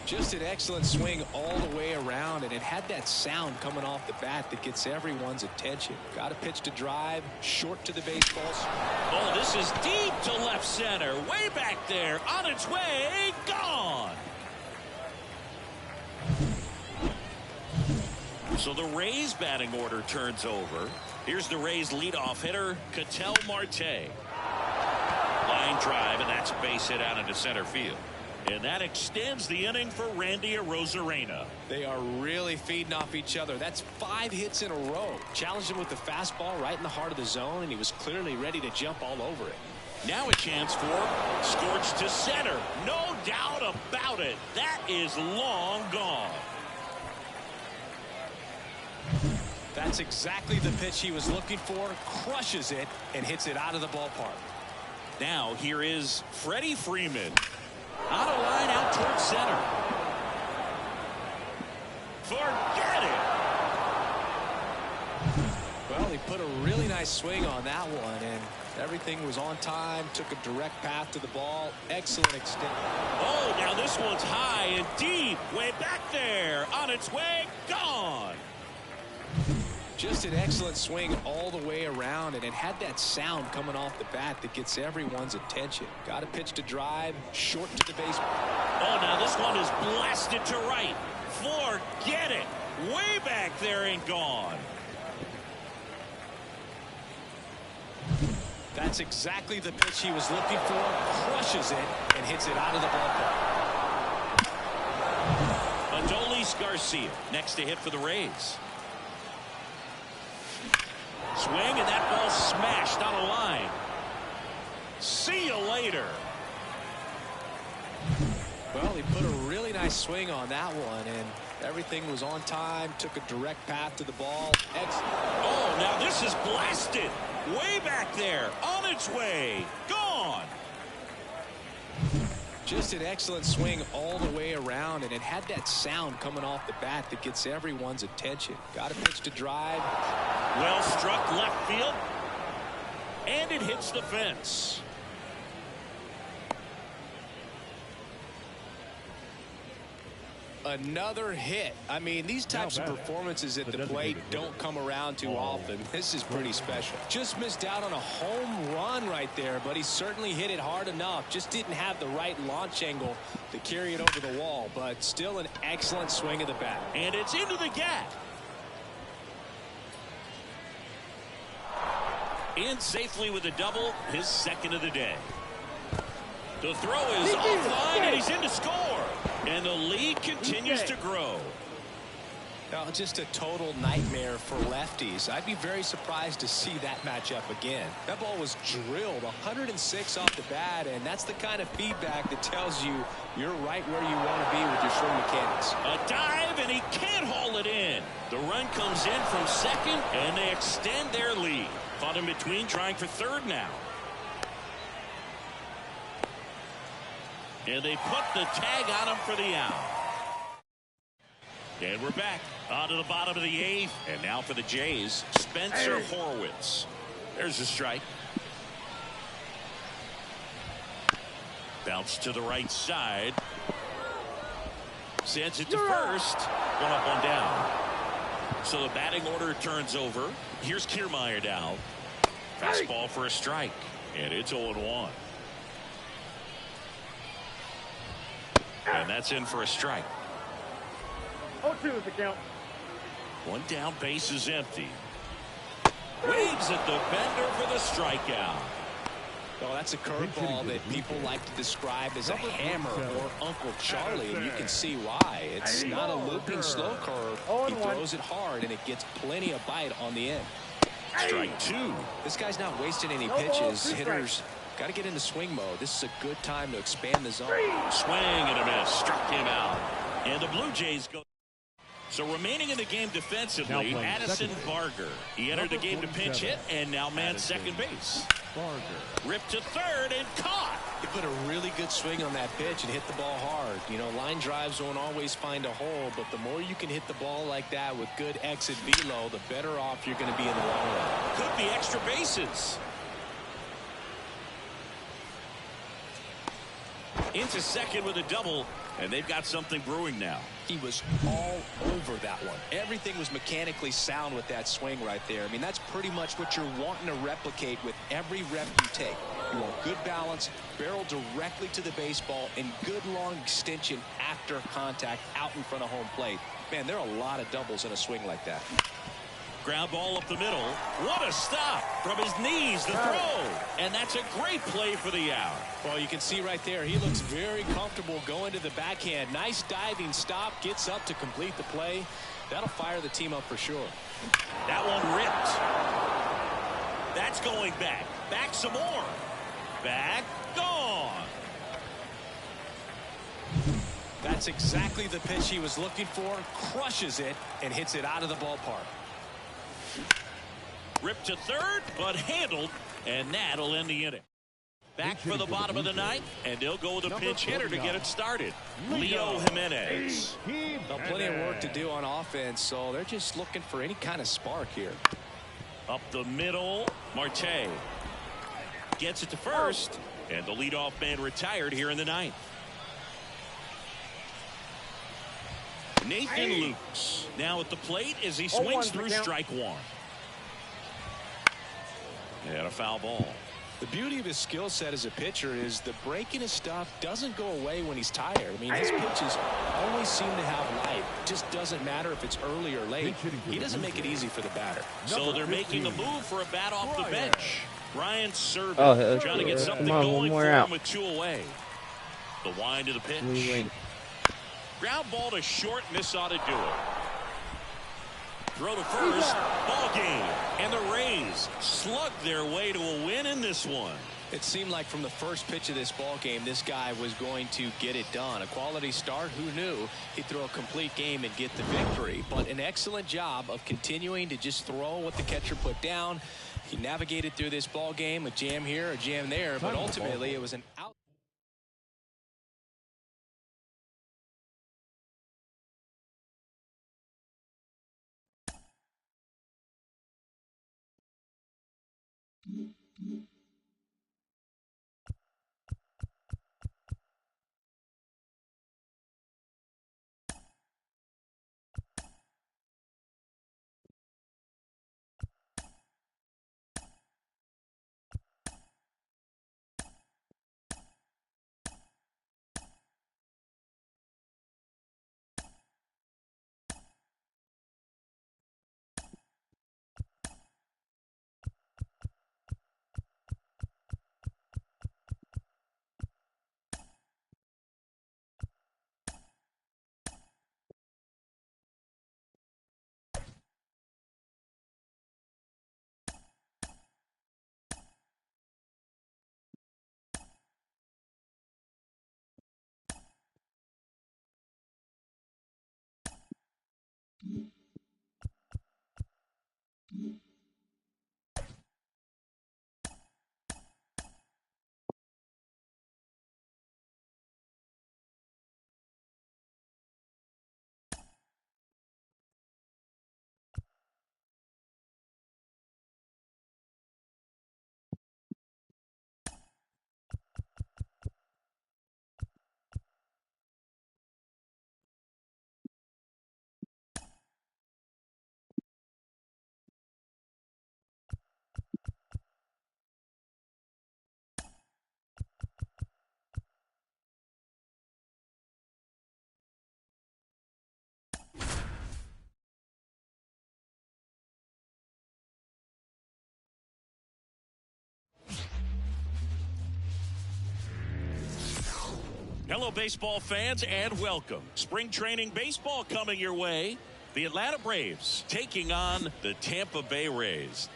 Just an excellent swing all the way around, and it had that sound coming off the bat that gets everyone's attention. Got a pitch to drive, short to the baseballs. Oh, this is deep to left center. Way back there. On its way, gone. So the Rays batting order turns over. Here's the Rays leadoff hitter, Ketel Marte. Line drive, and that's a base hit out into center field. And that extends the inning for Randy Arozarena. They are really feeding off each other. That's 5 hits in a row. Challenged him with the fastball right in the heart of the zone, and he was clearly ready to jump all over it. Now a chance for Scorch to center. No doubt about it. That is long gone. That's exactly the pitch he was looking for. Crushes it and hits it out of the ballpark. Now here is Freddie Freeman. Out of line, out towards center. Forget it. Well, he put a really nice swing on that one, and everything was on time. Took a direct path to the ball. Excellent extent. Oh, now this one's high and deep. Way back there. On its way, gone. Just an excellent swing all the way around, and it had that sound coming off the bat that gets everyone's attention. Got a pitch to drive, short to the base. Oh, now this one is blasted to right. Forget it. Way back there and gone. That's exactly the pitch he was looking for. Crushes it and hits it out of the ballpark. Adolis Garcia next to hit for the Rays. Swing, and that ball smashed on a line. See you later. Well, he put a really nice swing on that one, and everything was on time. Took a direct path to the ball. Excellent. Oh, now this is blasted. Way back there. On its way. Gone. Just an excellent swing all the way around, and it had that sound coming off the bat that gets everyone's attention. Got a pitch to drive. Well struck left field, and it hits the fence. Another hit. I mean, these types of performances at the plate don't come around too often. This is pretty special. Just missed out on a home run right there, but he certainly hit it hard enough. Just didn't have the right launch angle to carry it over the wall, but still an excellent swing of the bat. And it's into the gap. In safely with a double, his second of the day. The throw is offline, and he's in to score. And the lead continues to grow. Now, just a total nightmare for lefties. I'd be very surprised to see that matchup again. That ball was drilled 106 off the bat, and that's the kind of feedback that tells you you're right where you want to be with your swing mechanics. A dive, and he can't haul it in. The run comes in from second, and they extend their lead. Caught in between, trying for third now. And they put the tag on him for the out. And we're back on to the bottom of the eighth. And now for the Jays, Spencer Horwitz. There's a strike. Bounce to the right side. Sends it to first. One up, one down. So the batting order turns over. Here's Kiermaier now. Fastball for a strike. And it's 0-1. And that's in for a strike. 0-2 is the count. One down, base is empty. Waves at the bender for the strikeout. Oh, that's a curveball that people like to describe as a hammer or Uncle Charlie, and you can see why. It's not a looping slow curve. He throws it hard, and it gets plenty of bite on the end. Strike 2. This guy's not wasting any pitches. Hitters got to get into swing mode. This is a good time to expand the zone. Swing and a miss. Struck him out. And the Blue Jays go. So remaining in the game defensively, Addison Barger. He entered the game to pinch hit and now mans second base. Ripped to third and caught. He put a really good swing on that pitch and hit the ball hard. You know, line drives won't always find a hole, but the more you can hit the ball like that with good exit velo, the better off you're going to be in the long run. Could be extra bases. Into second with a double, and they've got something brewing now. He was all over that one. Everything was mechanically sound with that swing right there. I mean, that's pretty much what you're wanting to replicate with every rep you take. You want good balance, barrel directly to the baseball, and good long extension after contact out in front of home plate. Man, there are a lot of doubles in a swing like that. Ground ball up the middle. What a stop from his knees, the throw. And that's a great play for the out. Well, you can see right there, he looks very comfortable going to the backhand. Nice diving stop, gets up to complete the play. That'll fire the team up for sure. That one ripped. That's going back. Back some more. Back, gone. That's exactly the pitch he was looking for. Crushes it and hits it out of the ballpark. Ripped to third, but handled, and that'll end the inning. Back for the bottom of the ninth, and they'll go with a pinch hitter to get it started. Leo Jimenez. Now, plenty of work to do on offense, so they're just looking for any kind of spark here. Up the middle, Marte gets it to first, and the leadoff man retired here in the ninth. Nathan Lukes now at the plate as he swings through strike one. And a foul ball. The beauty of his skill set as a pitcher is the breaking his stuff doesn't go away when he's tired. I mean, his pitches always seem to have life. It just doesn't matter if it's early or late. He doesn't make it easy for the batter. So they're making a move for a bat off the bench. Ryan Serven trying to get something going for him with 2 away. The wind to the pitch. Ground ball to short, and this ought to do it. Throw to first, ball game, and the Rays slug their way to a win in this one. It seemed like from the first pitch of this ball game, this guy was going to get it done. A quality start, who knew he'd throw a complete game and get the victory. But an excellent job of continuing to just throw what the catcher put down. He navigated through this ball game, a jam here, a jam there, but ultimately it was an out. Hello, baseball fans, and welcome. Spring training baseball coming your way. The Atlanta Braves taking on the Tampa Bay Rays.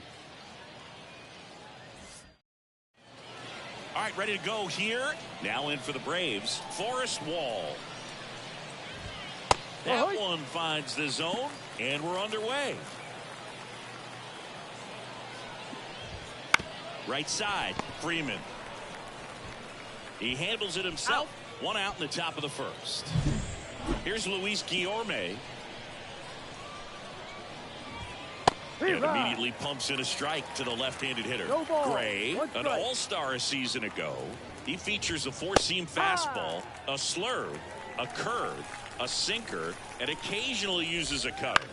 All right, ready to go here. Now in for the Braves, Forrest Wall. That one finds the zone, and we're underway. Right side, Freeman. He handles it himself. One out in the top of the first. Here's Luis Guillorme. And immediately pumps in a strike to the left-handed hitter. Gray, an all-star a season ago. He features a four-seam fastball, a slurve, a curve, a sinker, and occasionally uses a cutter.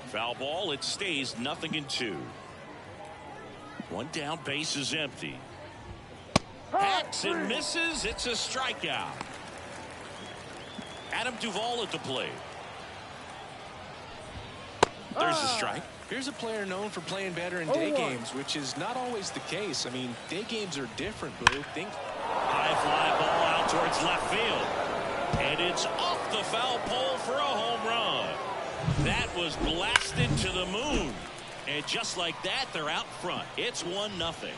Foul ball, it stays 0-2. One down, base is empty. Hacks and misses. It's a strikeout. Adam Duvall at the plate. There's a strike. Here's a player known for playing better in day games, which is not always the case. I mean, day games are different, Boo. High fly ball out towards left field. And it's off the foul pole for a home run. That was blasted to the moon. And just like that, they're out front. It's 1-0.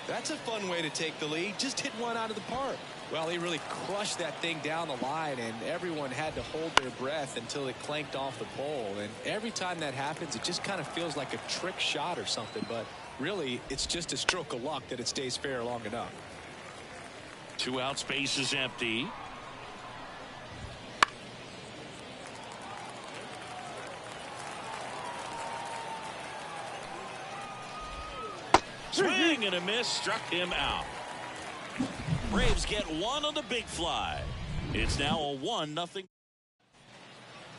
That's a fun way to take the lead. Just hit one out of the park. Well, he really crushed that thing down the line, and everyone had to hold their breath until it clanked off the pole. And every time that happens, it just kind of feels like a trick shot or something. But really, it's just a stroke of luck that it stays fair long enough. 2 outs, base is empty. Swing and a miss, struck him out. Braves get one on the big fly. It's now a 1-0.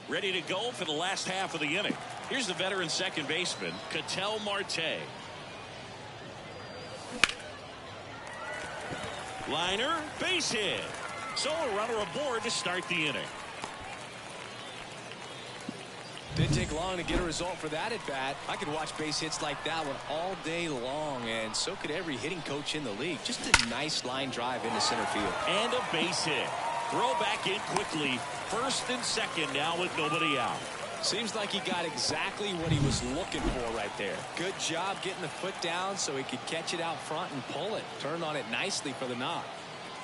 Ready to go for the last half of the inning. Here's the veteran second baseman, Ketel Marte. Liner, base hit. So a runner aboard to start the inning. Didn't take long to get a result for that at bat. I could watch base hits like that one all day long, and so could every hitting coach in the league. Just a nice line drive into center field. And a base hit. Throw back in quickly. First and second now with nobody out. Seems like he got exactly what he was looking for right there. Good job getting the foot down so he could catch it out front and pull it. Turned on it nicely for the knock.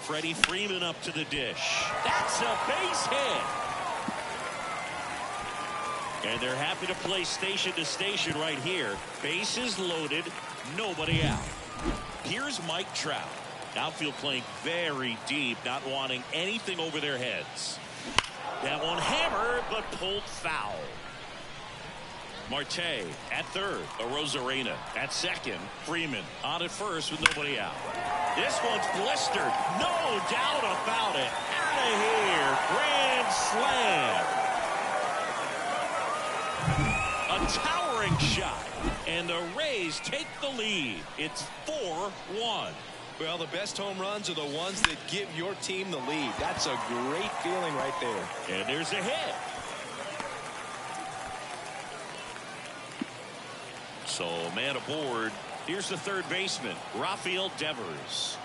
Freddie Freeman up to the dish. That's a base hit. And they're happy to play station to station right here. Bases loaded, nobody out. Here's Mike Trout. Outfield playing very deep, not wanting anything over their heads. That one hammered, but pulled foul. Marte at third. Arozarena at second. Freeman on at first with nobody out. This one's blistered. No doubt about it. Out of here. Grand slam. A towering shot, and the Rays take the lead. It's 4-1. Well, the best home runs are the ones that give your team the lead. That's a great feeling right there. And there's a hit. So, man aboard. Here's the third baseman, Rafael Devers.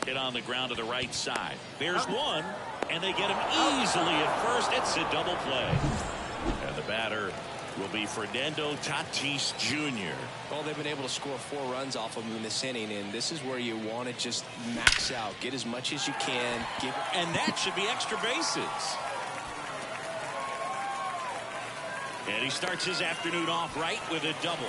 Hit on the ground to the right side. There's one. And they get him easily at first. It's a double play. And the batter will be Fernando Tatis Jr. Well, they've been able to score 4 runs off of him in this inning, and this is where you want to just max out. Get as much as you can. And that should be extra bases. And he starts his afternoon off right with a double.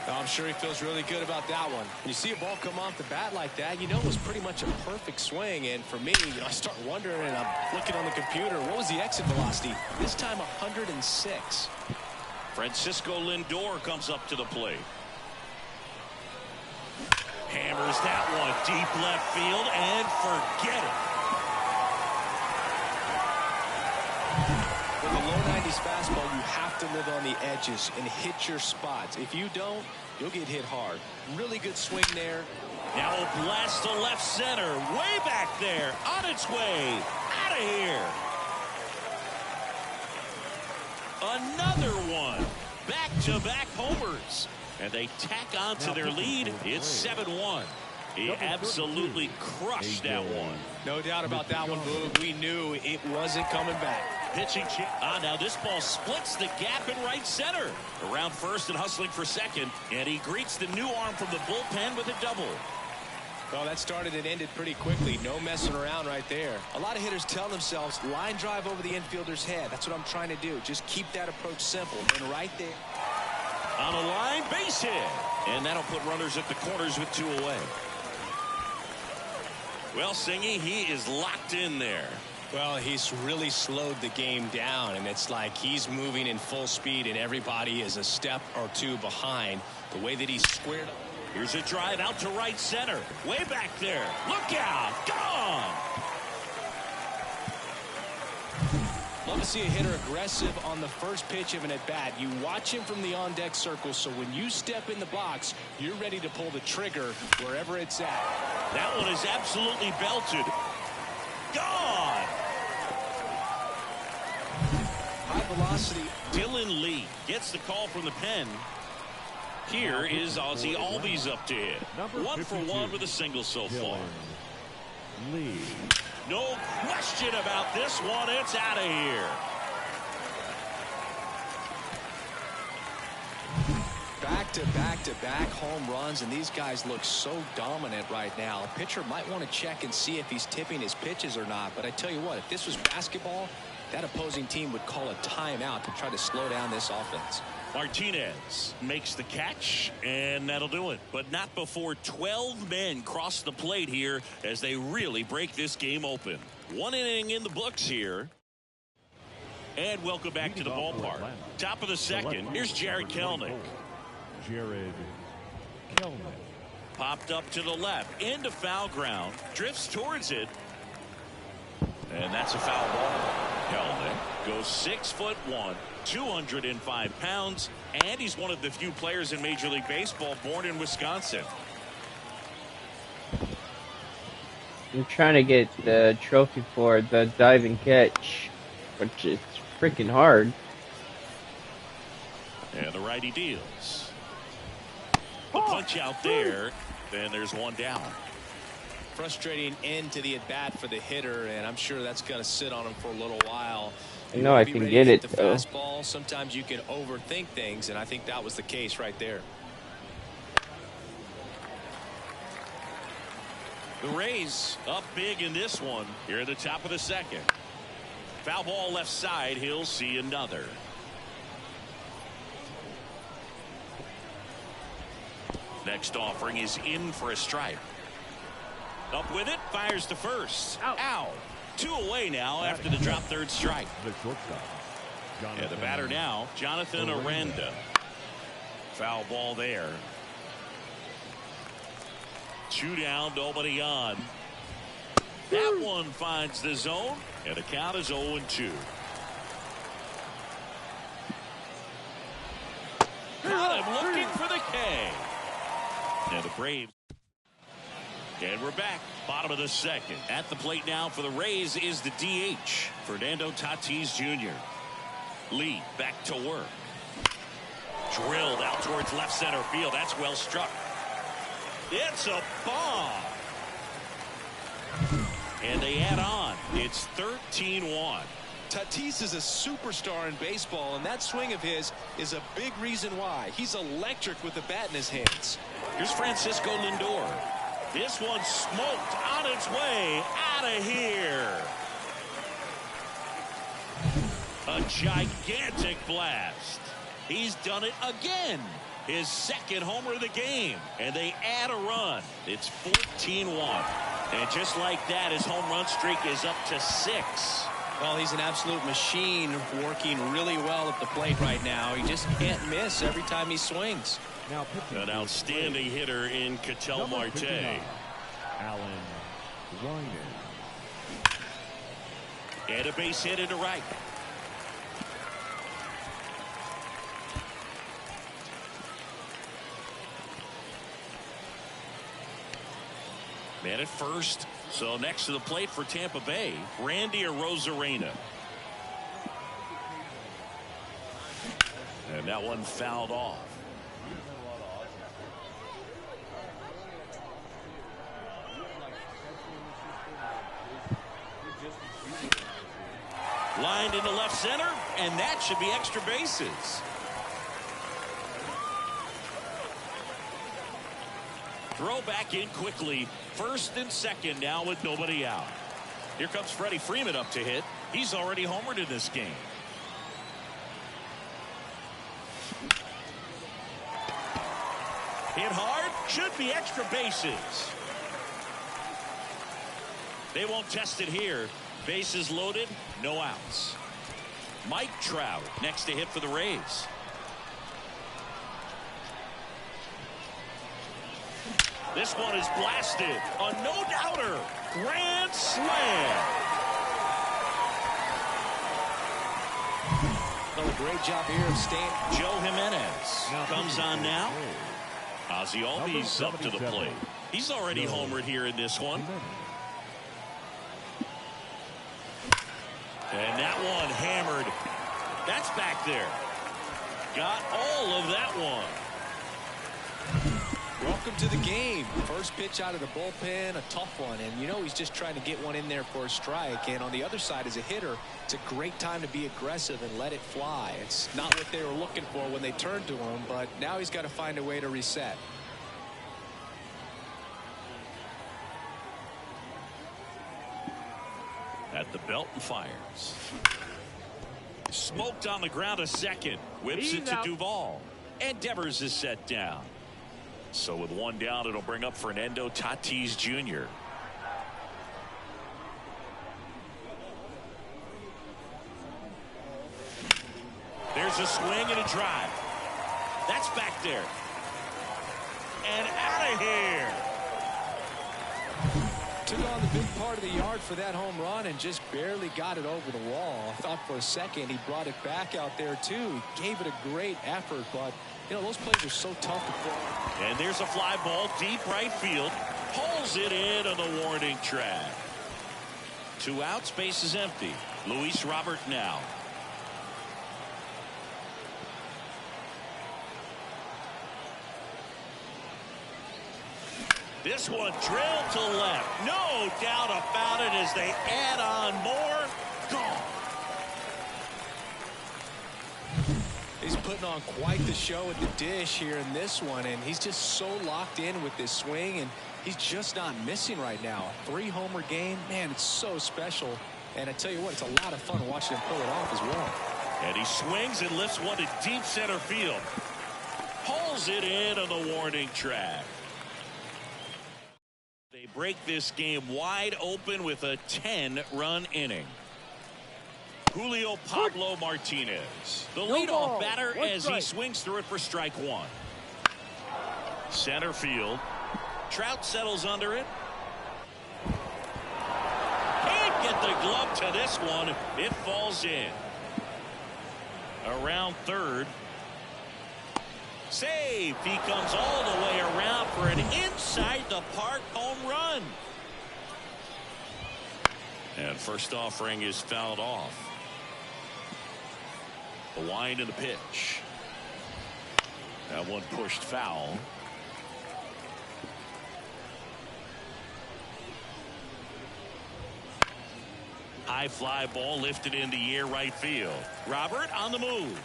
I'm sure he feels really good about that one. When you see a ball come off the bat like that, you know it was pretty much a perfect swing. And for me, I start wondering, and I'm looking on the computer, what was the exit velocity? This time 106. Francisco Lindor comes up to the plate. Hammers that one deep left field and forget it. With a low 90s fastball, you have to live on the edges and hit your spots. If you don't, you'll get hit hard. Really good swing there. Now a blast to left center. Way back there. On its way. Out of here. Another one. Back-to-back homers. And they tack on to their lead. It's 7-1. He absolutely crushed that one. No doubt about that one, Boog. We knew it wasn't coming back. Pitching change. Now this ball splits the gap in right center. Around first and hustling for second. And he greets the new arm from the bullpen with a double. Well, that started and ended pretty quickly. No messing around right there. A lot of hitters tell themselves, line drive over the infielder's head. That's what I'm trying to do. Just keep that approach simple. And right there. On a line, base hit. And that'll put runners at the corners with 2 away. Well, Singy, he is locked in there. Well, he's really slowed the game down, and it's like he's moving in full speed, and everybody is a step or 2 behind. The way that he's squared up. Here's a drive out to right center. Way back there. Look out. Gone. Love to see a hitter aggressive on the first pitch of an at-bat. You watch him from the on-deck circle, so when you step in the box, you're ready to pull the trigger wherever it's at. That one is absolutely belted. Gone. High velocity. Dylan Lee gets the call from the pen. Here is Ozzie Albies up to hit. 1 for 1 with a single so far. Lee. No question about this one. It's out of here. Back-to-back-to-back home runs, and these guys look so dominant right now. A pitcher might want to check and see if he's tipping his pitches or not. But I tell you what, if this was basketball, that opposing team would call a timeout to try to slow down this offense. Martinez makes the catch, and that'll do it. But not before 12 men cross the plate here as they really break this game open. 1 inning in the books here. And welcome back to the ballpark. Top of the second. Here's Jared Kelenic. Jared Kelenic. Popped up to the left. Into foul ground. Drifts towards it. And that's a foul ball. Kelenic goes 6'1", 205 pounds, and he's one of the few players in Major League Baseball born in Wisconsin. I'm trying to get the trophy for the diving catch, which is freaking hard. And the righty deals. The punch out there, and there's 1 down. Frustrating end to the at-bat for the hitter, and I'm sure that's going to sit on him for a little while. I know I can get it, the though. fastball. Sometimes you can overthink things, and I think that was the case right there. The Rays up big in this one here at the top of the second. Foul ball left side. He'll see another. Next offering is in for a strike. Up with it, fires to first. Ow. 2 away now after the drop third strike. The shortstop. Yeah, the batter now, Jonathan Aranda. Foul ball there. 2 down, nobody on. That one finds the zone, and the count is 0-2. Got him looking for the K. And the Braves. And we're back. Bottom of the second. At the plate now for the Rays is the DH, Fernando Tatis Jr. Lee back to work. Drilled out towards left center field. That's well struck. It's a bomb. And they add on. It's 13-1. Tatis is a superstar in baseball, and that swing of his is a big reason why. He's electric with the bat in his hands. Here's Francisco Lindor. This one smoked on its way out of here. A gigantic blast. He's done it again. His second homer of the game. And they add a run. It's 14-1. And just like that, his home run streak is up to 6. Well, he's an absolute machine, working really well at the plate right now. He just can't miss every time he swings. Now an outstanding hitter in Ketel Marte. Alan Wyman. And a base hit into right. Man at first. So next to the plate for Tampa Bay, Randy Arozarena. And that one fouled off. Lined into left center, and that should be extra bases. Throw back in quickly. First and second now with nobody out. Here comes Freddie Freeman up to hit. He's already homered in this game. Hit hard. Should be extra bases. They won't test it here. Bases loaded. No outs. Mike Trout next to hit for the Rays. This one is blasted. A no-doubter. Grand slam. Well, a great job here of staying. Joe Jimenez comes on now. Ozzie Albies up to the plate. He's already homered here in this one. And that one hammered. That's back there. Got all of that one. Welcome to the game. First pitch out of the bullpen, a tough one. And you know he's just trying to get one in there for a strike. And on the other side, as a hitter, it's a great time to be aggressive and let it fly. It's not what they were looking for when they turned to him, but now he's got to find a way to reset. At the belt and fires. Smoked on the ground a second. Whips it to Duvall. And Devers is set down. So with one down, it'll bring up Fernando Tatis Jr. There's a swing and a drive. That's back there. And out of here. Took on the big part of the yard for that home run and just barely got it over the wall. I thought for a second he brought it back out there too. He gave it a great effort, but you know those plays are so tough to play. And there's a fly ball deep right field. Pulls it in on the warning track. 2 outs, base is empty. Luis Robert now. This one drilled to left. No doubt about it as they add on more. Gone. He's putting on quite the show at the dish here in this one, and he's just so locked in with this swing, and he's just not missing right now. A 3-homer game, man, it's so special. And I tell you what, it's a lot of fun watching him pull it off as well. And he swings and lifts one to deep center field. Pulls it in on the warning track. They break this game wide open with a 10-run inning. Julio Pablo Martinez, the leadoff batter as he swings through it for strike one. Center field. Trout settles under it. Can't get the glove to this one. It falls in. Around third. Save. He comes all the way around for an inside the park home run. And first offering is fouled off. The wind and the pitch. That one pushed foul. High fly ball lifted in the air right field. Robert on the move.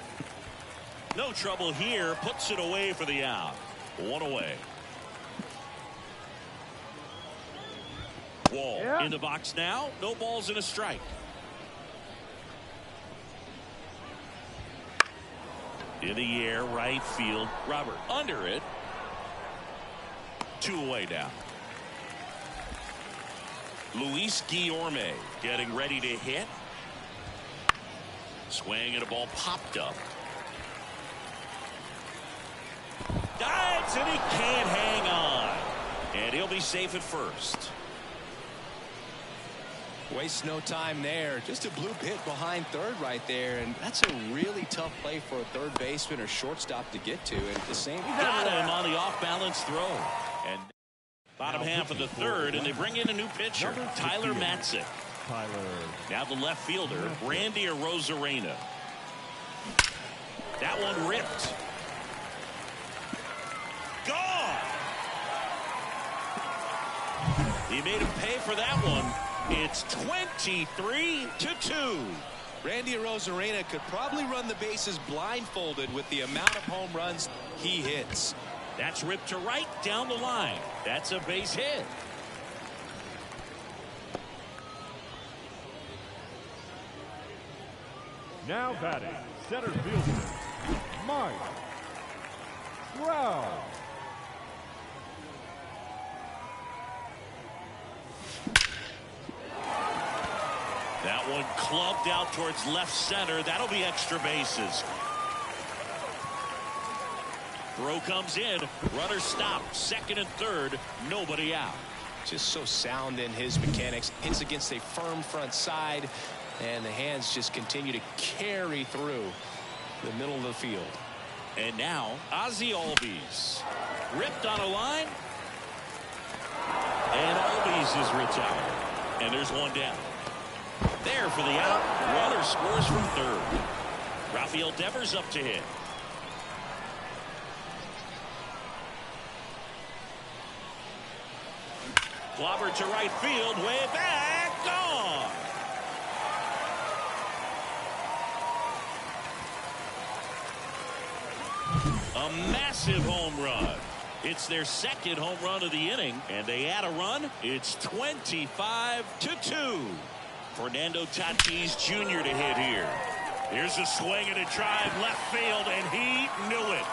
No trouble here. Puts it away for the out. One away. Wall in the box now. No balls and a strike. In the air right field. Robert under it. 2 away now. Luis Guillorme getting ready to hit. Swing and a ball popped up. Dives and he can't hang on. And he'll be safe at first. Wastes no time there. Just a blue hit behind third right there, and that's a really tough play for a third baseman or shortstop to get to. And at the same time, got him on the off-balance throw. And bottom half of the third, and they bring in a new pitcher, Tyler Matzik. Now the left fielder, Randy Arozarena. That one ripped. Gone. He made him pay for that one. It's 23-2. Randy Arozarena could probably run the bases blindfolded with the amount of home runs he hits. That's ripped to right down the line. That's a base hit. Now batting, center fielder, Mike Trout. That one clubbed out towards left center. That'll be extra bases. Throw comes in. Runner stopped. Second and third. Nobody out. Just so sound in his mechanics. Hits against a firm front side. And the hands just continue to carry through the middle of the field. And now, Ozzie Albies. Ripped on a line. And Albies is retired. And there's one down. There for the out. Runner scores from third. Rafael Devers up to hit. Clobber to right field. Way back. Gone. A massive home run. It's their second home run of the inning, and they add a run. It's 25-2. Fernando Tatis Jr. to hit here. Here's a swing and a drive left field, and he knew it.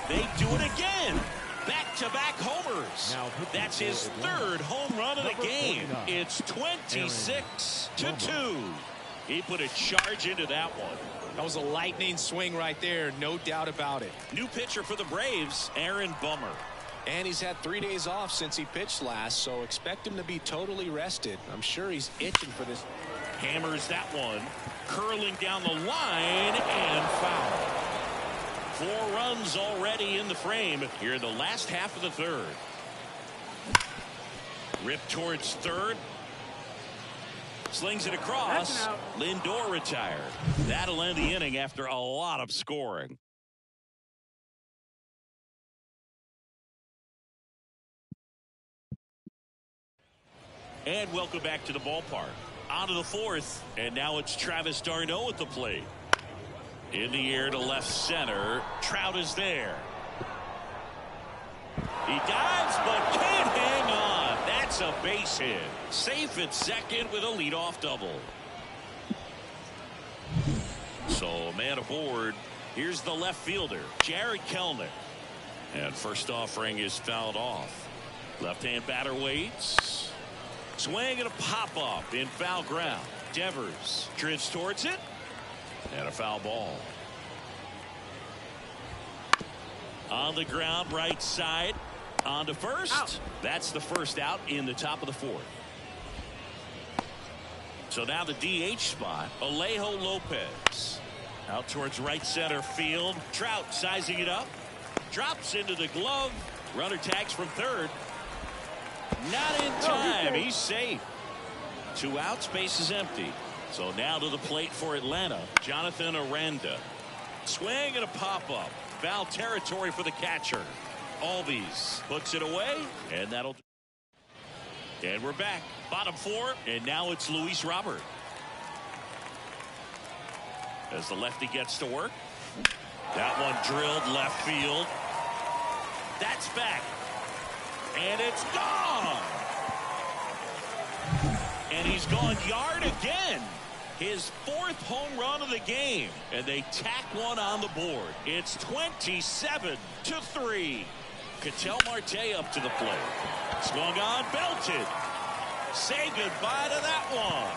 They do it again. Back-to-back homers. That's his third home run of the game. It's 26-2. He put a charge into that one. That was a lightning swing right there, no doubt about it. New pitcher for the Braves, Aaron Bummer. And he's had 3 days off since he pitched last, so expect him to be totally rested. I'm sure he's itching for this. Hammers that one. Curling down the line and foul. 4 runs already in the frame here in the last half of the third. Ripped towards third. Slings it across. Lindor retired. That'll end the inning after a lot of scoring. And welcome back to the ballpark. On to the fourth, and now it's Travis d'Arnaud at the plate. In the air to left center. Trout is there. He dives, but can't hang on. That's a base hit. Safe at second with a leadoff double. So, man aboard. Here's the left fielder, Jared Kelenic. And first offering is fouled off. Left-hand batter waits. Swing and a pop-up in foul ground. Devers drifts towards it. And a foul ball. On the ground, right side. On to first. Out. That's the first out in the top of the fourth. So now the DH spot, Alejo Lopez. Out towards right center field. Trout sizing it up. Drops into the glove. Runner tags from third. Not in time. He's safe. 2 outs, base is empty. So now to the plate for Atlanta, Jonathan Aranda. Swing and a pop-up. Foul territory for the catcher. Albies puts it away, and that'll. And we're back. Bottom 4, and now it's Luis Robert. As the lefty gets to work. That one drilled left field. That's back. And it's gone. And he's gone yard again. His 4th home run of the game. And they tack one on the board. It's 27-3. Ketel Marte up to the plate. Swung on, belted. Say goodbye to that one.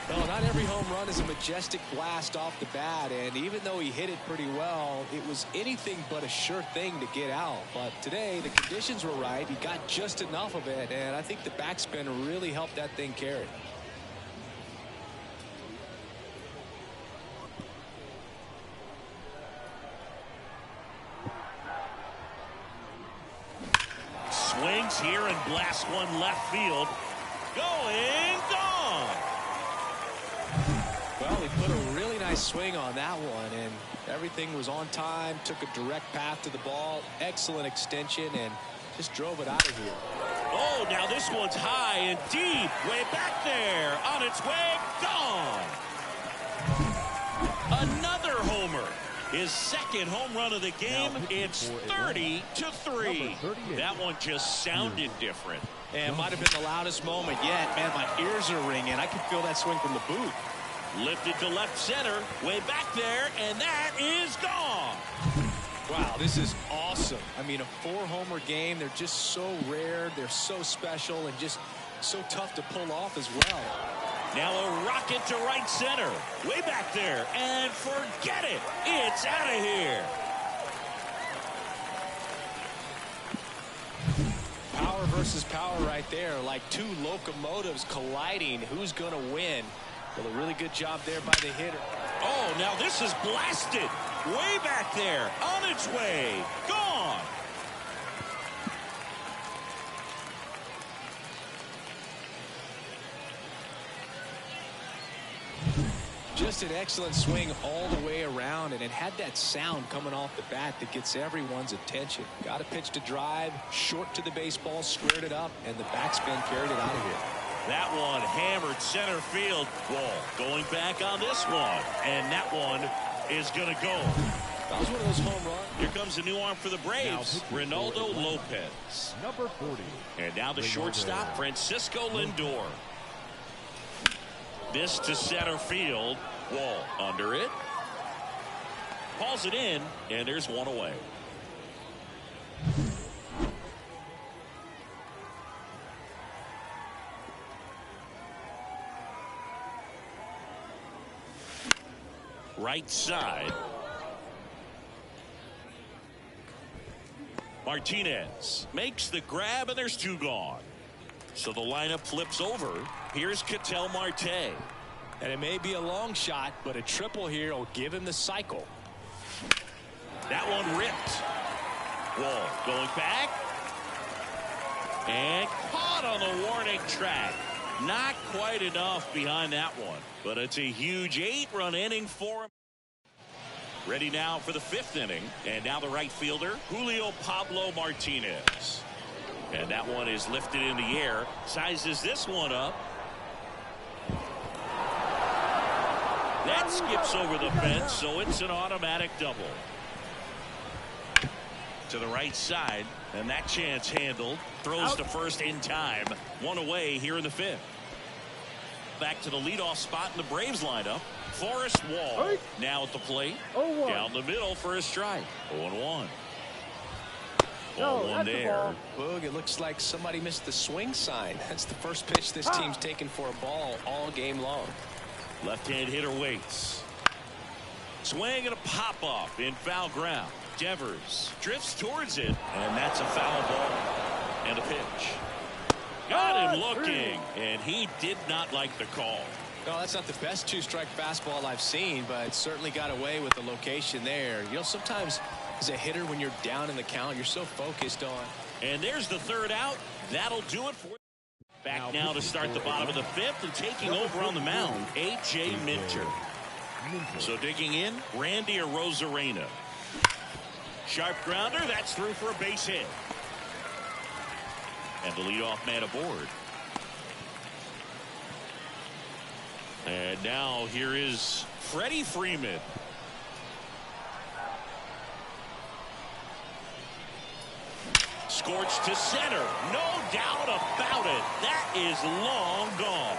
Well, not every home run is a majestic blast off the bat, and even though he hit it pretty well, it was anything but a sure thing to get out. But today, the conditions were right. He got just enough of it, and I think the backspin really helped that thing carry. Swings here and blasts one left field. Going, gone. Well, he put a really nice swing on that one, and everything was on time, took a direct path to the ball, excellent extension, and just drove it out of here. Oh, now this one's high and deep. Way back there. On its way. Gone. Another homer. His second home run of the game. It's 30-3. That one just sounded different. And it might have been the loudest moment yet. Man, my ears are ringing. I can feel that swing from the booth. Lifted to left center. Way back there. And that is gone. Wow, this is awesome. I mean, a 4-homer game. They're just so rare. They're so special and just so tough to pull off as well. Now a rocket to right center. Way back there. And forget it. It's out of here. Power versus power right there. Like two locomotives colliding. Who's going to win? Well, a really good job there by the hitter. Oh, now this is blasted. Way back there. On its way. Gone. Just an excellent swing all the way around, and it had that sound coming off the bat that gets everyone's attention. Got a pitch to drive, short to the baseball, squared it up, and the backspin carried it out of here. That one hammered center field. Wall going back on this one, and that one is going to go. That was one of those home runs. Here comes a new arm for the Braves, Ronaldo Lopez. Number 40. And now the shortstop, Francisco Lindor. This to center field. Wall under it. Hauls it in, and there's one away. Right side. Martinez makes the grab, and there's two gone. So the lineup flips over. Here's Ketel Marte. And it may be a long shot, but a triple here will give him the cycle. That one ripped. Wall going back. And caught on the warning track. Not quite enough behind that one. But it's a huge 8-run inning for him. Ready now for the 5th inning. And now the right fielder, Julio Pablo Martinez. And that one is lifted in the air. Sizes this one up. That skips over the fence, so it's an automatic double. To the right side, and that chance handled. Throws to first in time. One away here in the 5th. Back to the leadoff spot in the Braves lineup. Forrest Wall now at the plate. Down the middle for a strike. 0-1. 0-1 there. Boog, it looks like somebody missed the swing sign. That's the first pitch this team's taken for a ball all game long. Left-hand hitter waits. Swing and a pop-off in foul ground. Devers drifts towards it, and that's a foul ball. And a pitch. Got him looking, and he did not like the call. No, that's not the best two-strike fastball I've seen, but certainly got away with the location there. You know, sometimes as a hitter, when you're down in the count, you're so focused on. And there's the 3rd out. That'll do it for. Back now to start the bottom of the 5th, and taking over on the mound, A.J. Minter. So digging in, Randy Arozarena. Sharp grounder, that's through for a base hit. And the leadoff man aboard. And now here is Freddie Freeman. Scorched to center. No doubt about it. That is long gone.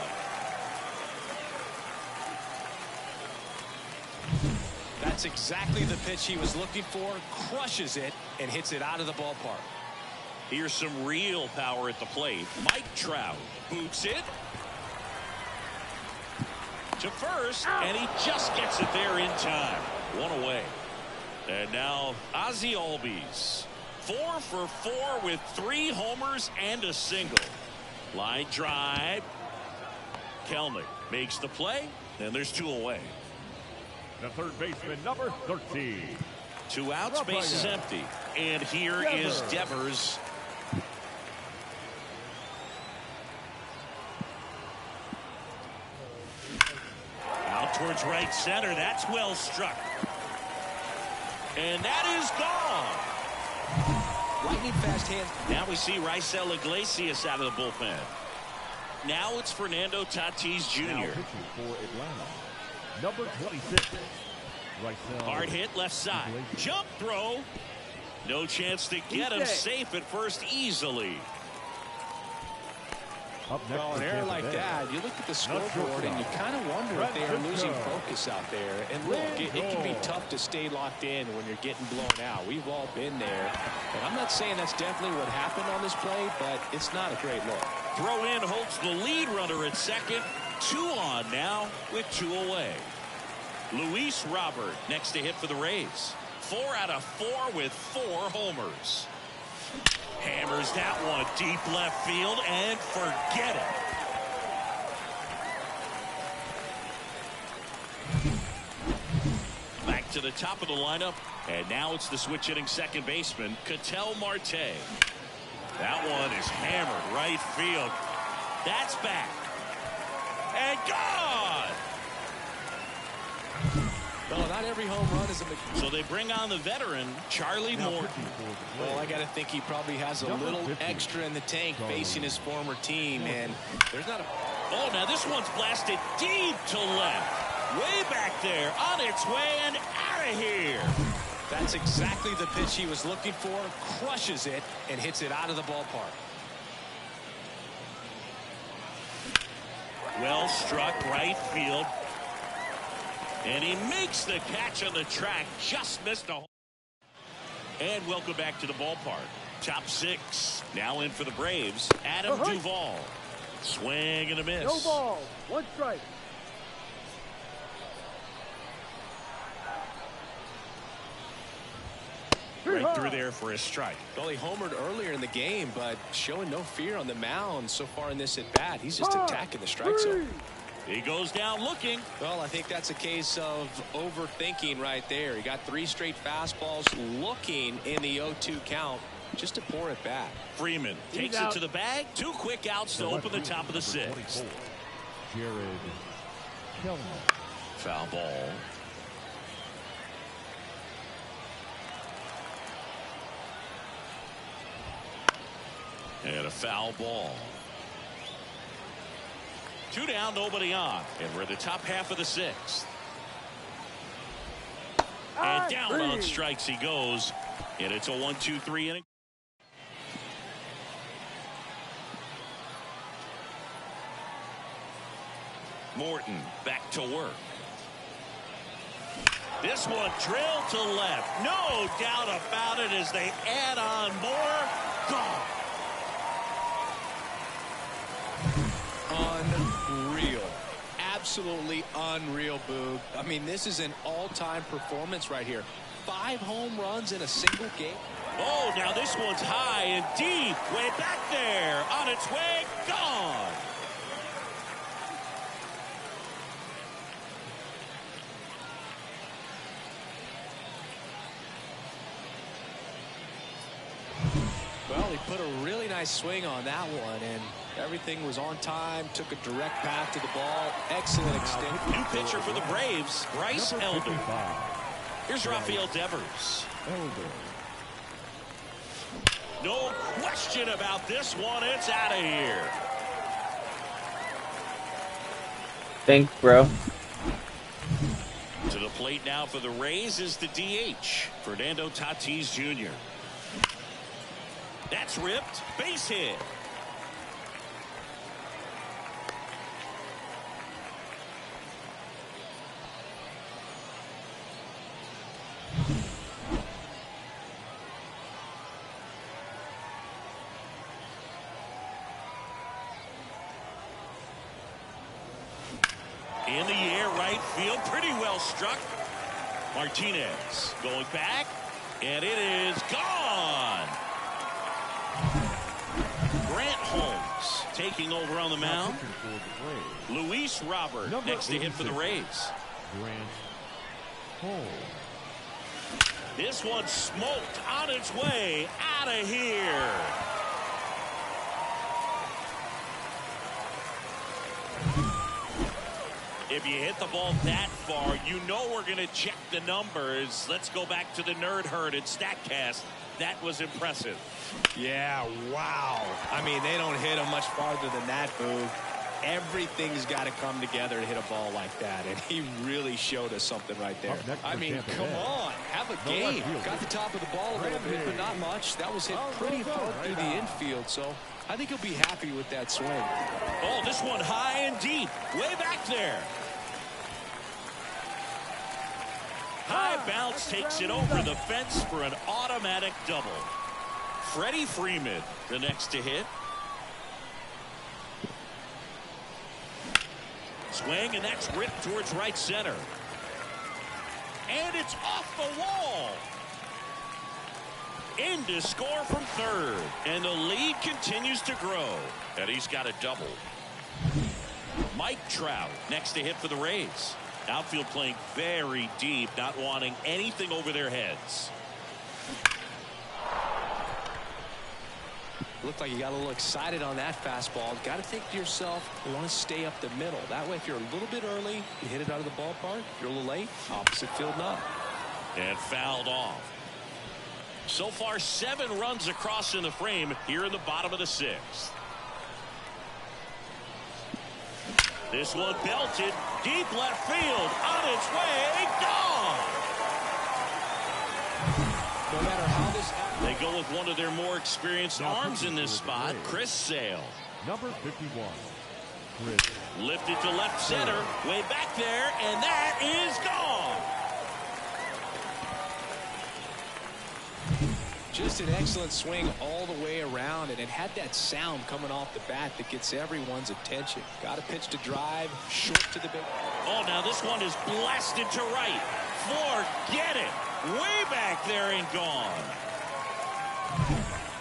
That's exactly the pitch he was looking for. Crushes it and hits it out of the ballpark. Here's some real power at the plate. Mike Trout boots it to first, and he just gets it there in time. One away. And now Ozzie Albies. 4 for 4 with 3 homers and a single. Line drive. Kelnick makes the play, and there's 2 away. The third baseman, number 13. 2 outs, base is empty. And here is Devers. Out towards right center. That's well struck. And that is gone. lightning fast hands. Now we see Raisel Iglesias out of the bullpen. Now it's Fernando Tatis Jr. Now pitching for Atlanta, number 26. Raisel Hard hit left side. Iglesias. Jump throw. No chance to get him. Safe at first easily. Up next Well, an for error Tampa like Bay. that, you look at the scoreboard and you kind of wonder if they are losing focus out there. And look, it can be tough to stay locked in when you're getting blown out. We've all been there. And I'm not saying that's definitely what happened on this play, but it's not a great look. Throw in holds the lead runner at second. 2 on now with 2 away. Luis Robert next to hit for the Rays. 4 out of 4 with 4 homers. Hammers that one deep left field and forget it. Back to the top of the lineup, and now it's the switch hitting second baseman Ketel Marte. That one is hammered right field. That's back and gone. Well, not every home run is a... So they bring on the veteran Charlie Morton. Well, I got to think he probably has a little extra in the tank facing his former team, and there's not a... Oh, now this one's blasted deep to left. Way back there, on its way and out of here. That's exactly the pitch he was looking for. Crushes it and hits it out of the ballpark. Well struck right field. And he makes the catch on the track. Just missed a home. And welcome back to the ballpark. Top 6. Now in for the Braves. Adam Duvall. Swing and a miss. No ball. 1 strike. Right through there for a strike. Well, he homered earlier in the game, but showing no fear on the mound so far in this at-bat. He's just attacking the strike zone. He goes down looking. Well, I think that's a case of overthinking right there. He got 3 straight fastballs looking in the 0-2 count. Just a poor at bat. Freeman takes it to the bag. 2 quick outs to open the top of the 6th. Jared Kellner. Foul ball. And a foul ball. 2 down, nobody on. And we're in the top half of the 6th. And down on strikes he goes. And it's a 1-2-3 inning. Morton back to work. This one drilled to left. No doubt about it as they add on more. Gone. Unreal. Absolutely unreal, Boog. I mean, this is an all-time performance right here. 5 home runs in a single game. Oh, now this one's high and deep. Way back there. On its way. Gone. Well, he put a really nice swing on that one, and everything was on time. Took a direct path to the ball. Excellent extent. New pitcher for the Braves, Bryce Elder. Here's Rafael Devers. No question about this one. It's out of here. Thanks, bro. To the plate now for the Rays is the DH, Fernando Tatis Jr. That's ripped. Base hit. In the air, right field, pretty well struck. Martinez going back, and it is gone. Grant Holmes taking over on the mound. Luis Robert next to hit for the Rays. Grant Holmes. This one smoked on its way out of here. If you hit the ball that far, you know we're going to check the numbers. Let's go back to the nerd herd at StatCast. That was impressive. Yeah, wow. I mean, they don't hit him much farther than that, Boog. Everything's got to come together to hit a ball like that, and he really showed us something right there. I mean, come on, have a game. Got the top of the ball a little bit, but not much. That was hit pretty hard through the infield, so I think he'll be happy with that swing. Oh, this one high and deep, way back there. High bounce takes it over the fence for an automatic double. Freddie Freeman, the next to hit. Swing, and that's ripped towards right center. And it's off the wall. In to score from third. And the lead continues to grow. And he's got a double. Mike Trout next to hit for the Rays. Outfield playing very deep, not wanting anything over their heads. Looked like you got a little excited on that fastball. Got to think to yourself, you want to stay up the middle. That way, if you're a little bit early, you hit it out of the ballpark. If you're a little late, opposite field not. And fouled off. So far, 7 runs across in the frame here in the bottom of the 6th. This one belted deep left field, on its way, gone. No matter how this happens. They go with one of their more experienced arms in this spot, Chris Sale. Number 51, Chris. Lifted to left center, way back there, and that is gone. Just an excellent swing all the way around, and it had that sound coming off the bat that gets everyone's attention. Got a pitch to drive, short to the big. Oh, now this one is blasted to right. Forget it. Way back there and gone.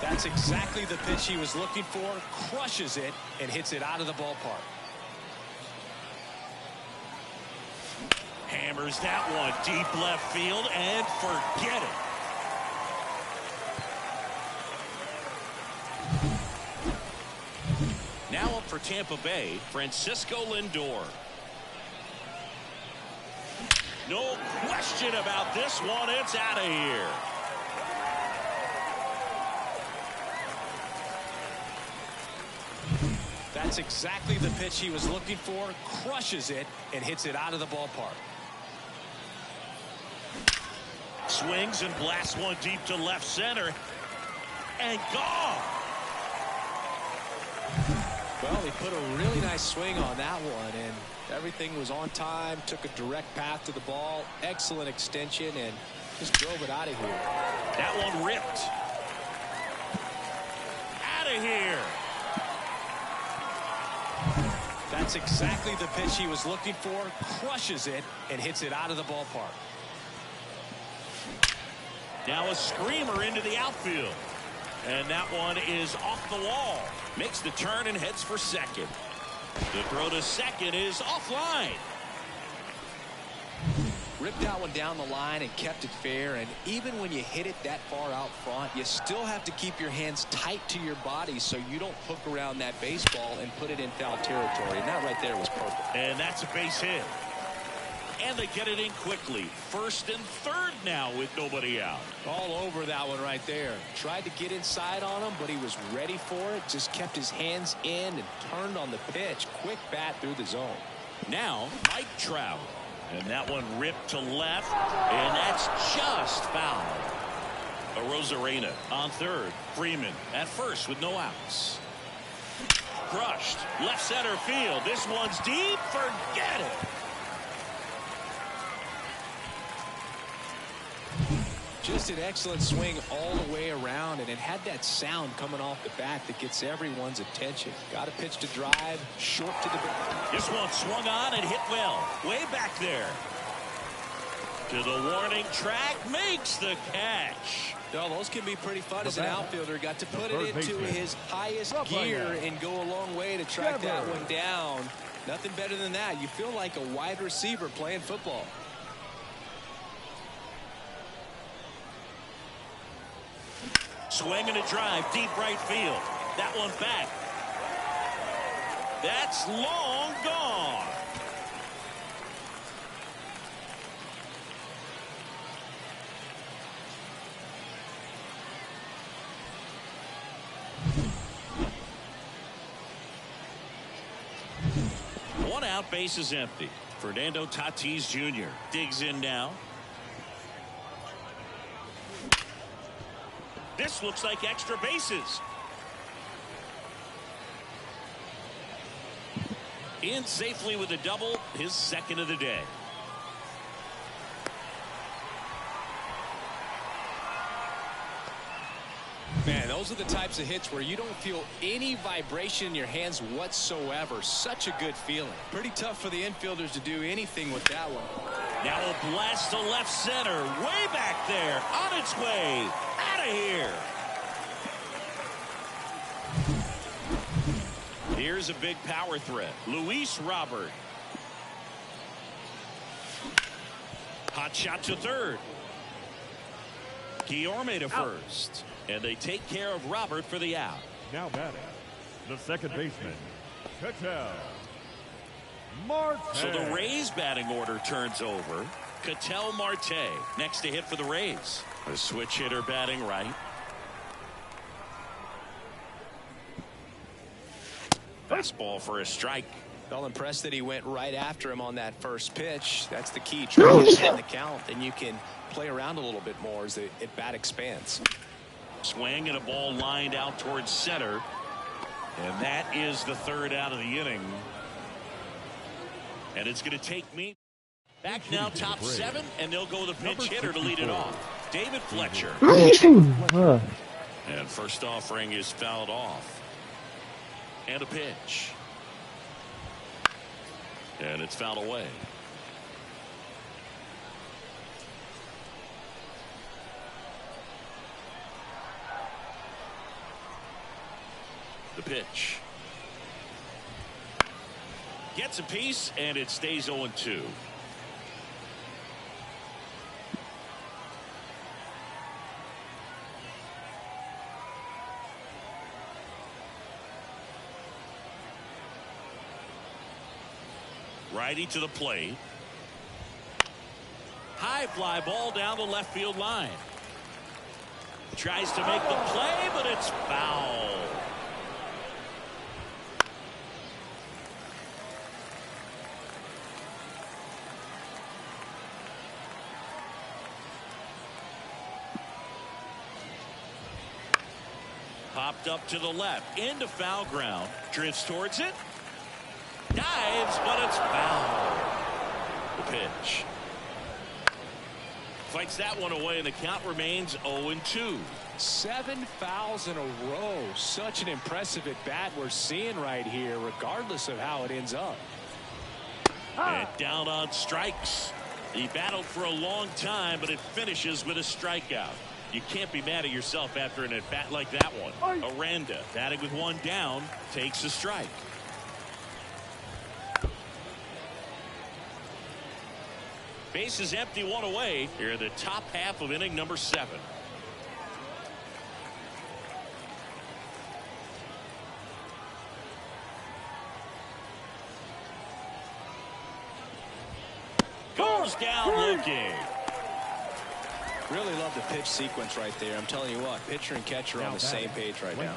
That's exactly the pitch he was looking for. Crushes it and hits it out of the ballpark. Hammers that one deep left field and forget it. Now up for Tampa Bay, Francisco Lindor. No question about this one. It's out of here. That's exactly the pitch he was looking for. Crushes it and hits it out of the ballpark. Swings and blasts one deep to left center. And gone. Well, he put a really nice swing on that one, and everything was on time. Took a direct path to the ball. Excellent extension, and just drove it out of here. That one ripped. Out of here. That's exactly the pitch he was looking for. Crushes it and hits it out of the ballpark. Now a screamer into the outfield. And that one is off the wall. Makes the turn and heads for second. The throw to second is offline. Ripped that one down the line and kept it fair. And even when you hit it that far out front, you still have to keep your hands tight to your body so you don't hook around that baseball and put it in foul territory. And that right there was perfect. And that's a base hit. And they get it in quickly. First and third now with nobody out. All over that one right there. Tried to get inside on him, but he was ready for it. Just kept his hands in and turned on the pitch. Quick bat through the zone. Now Mike Trout. And that one ripped to left. And that's just foul. Arozarena on third. Freeman at first with no outs. Crushed. Left center field. This one's deep. Forget it. Just an excellent swing all the way around, and it had that sound coming off the bat that gets everyone's attention. Got a pitch to drive, short to the back. This one swung on and hit well. Way back there. To the warning track, makes the catch. No, those can be pretty fun as an outfielder. Got to put it into his highest gear and go a long way to track that one down. Nothing better than that. You feel like a wide receiver playing football. Swing and a drive, deep right field. That one back. That's long gone. One out, base is empty. Fernando Tatis Jr. digs in now. This looks like extra bases. In safely with a double, his second of the day. Man, those are the types of hits where you don't feel any vibration in your hands whatsoever. Such a good feeling. Pretty tough for the infielders to do anything with that one. Now a blast to left center. Way back there. On its way. Out of here. Here's a big power threat. Luis Robert. Hot shot to third. Guillorme to first. And they take care of Robert for the out. Now batting, the second baseman, Ketel Marte. So the Rays batting order turns over. Ketel Marte next to hit for the Rays. A switch hitter batting right. Fastball for a strike. Well, impressed that he went right after him on that first pitch. That's the key. Try to extend the count, and you can play around a little bit more as the at-bat expands. Swing and a ball lined out towards center. And that is the third out of the inning. And it's going to take me back now, top seven, and they'll go the pinch hitter to lead it off. David Fletcher. And first offering is fouled off. And a pitch. And it's fouled away. The pitch. Gets a piece, and it stays 0-2. Righty to the plate. High fly ball down the left field line. Tries to make the play, but it's foul. Popped up to the left into foul ground. Drifts towards it. Dives, but it's foul. The pitch. Fights that one away, and the count remains 0-2. 7 fouls in a row. Such an impressive at bat we're seeing right here, regardless of how it ends up. And down on strikes. He battled for a long time, but it finishes with a strikeout. You can't be mad at yourself after an at bat like that one. Aranda, batting with one down, takes a strike. Base is empty, one away. Here in the top half of inning number 7. Goes down looking. Really love the pitch sequence right there. I'm telling you what, pitcher and catcher are on the same page right now.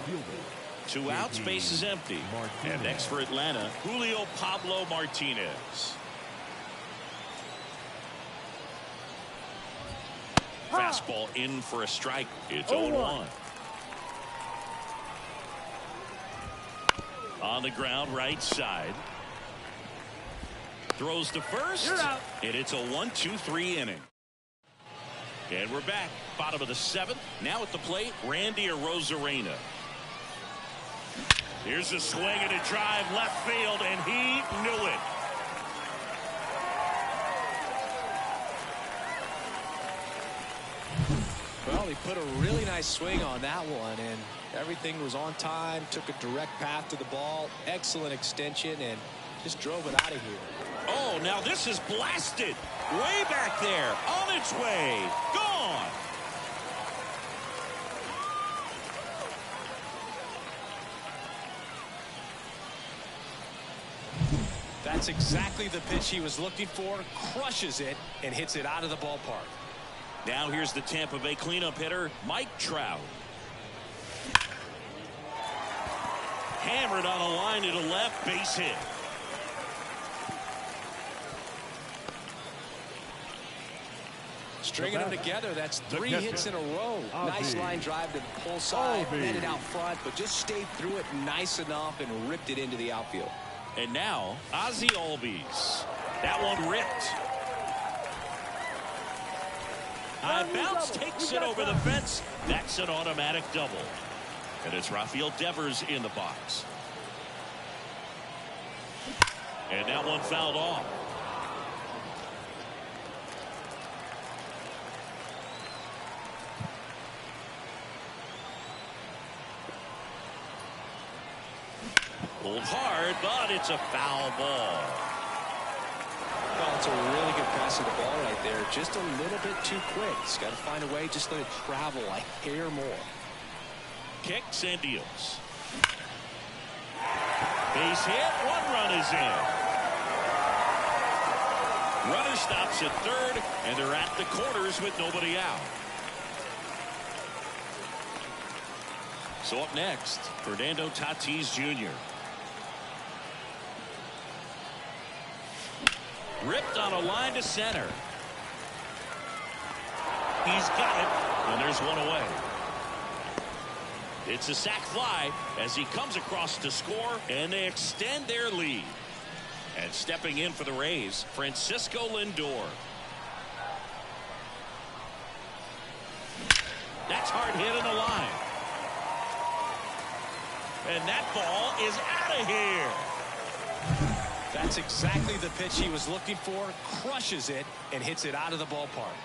2 outs, base is empty. And next for Atlanta, Julio Pablo Martinez. Fastball in for a strike. It's 0-1. On the ground, right side. Throws to first. And it's a 1-2-3 inning. And we're back. Bottom of the 7th. Now at the plate, Randy Arozarena. Here's a swing and a drive left field, and he knew it. Well, he put a really nice swing on that one, and everything was on time, took a direct path to the ball, excellent extension, and just drove it out of here. Oh, now this is blasted. Way back there, on its way, gone. That's exactly the pitch he was looking for, crushes it, and hits it out of the ballpark. Now here's the Tampa Bay cleanup hitter, Mike Trout. Hammered on a line to the left, base hit. Stringing them together, that's 3 hits in a row. Nice line drive to the pull side, headed out front, but just stayed through it nice enough and ripped it into the outfield. And now, Ozzie Albies. That one ripped. High bounce takes it over the fence. That's an automatic double. And it's Rafael Devers in the box. And that one fouled off. Pulled hard, but it's a foul ball. Well, it's a really good pass of the ball right there. Just a little bit too quick. He's got to find a way, just let it travel a hair more. Kicks and deals. Base hit, 1 run is in. Runner stops at third, and they're at the corners with nobody out. So up next, Fernando Tatis Jr. Ripped on a line to center. He's got it, and there's one away. It's a sac fly as he comes across to score, and they extend their lead. And stepping in for the Rays, Francisco Lindor. That's hard hit in the line. And that ball is out of here. That's exactly the pitch he was looking for. Crushes it and hits it out of the ballpark.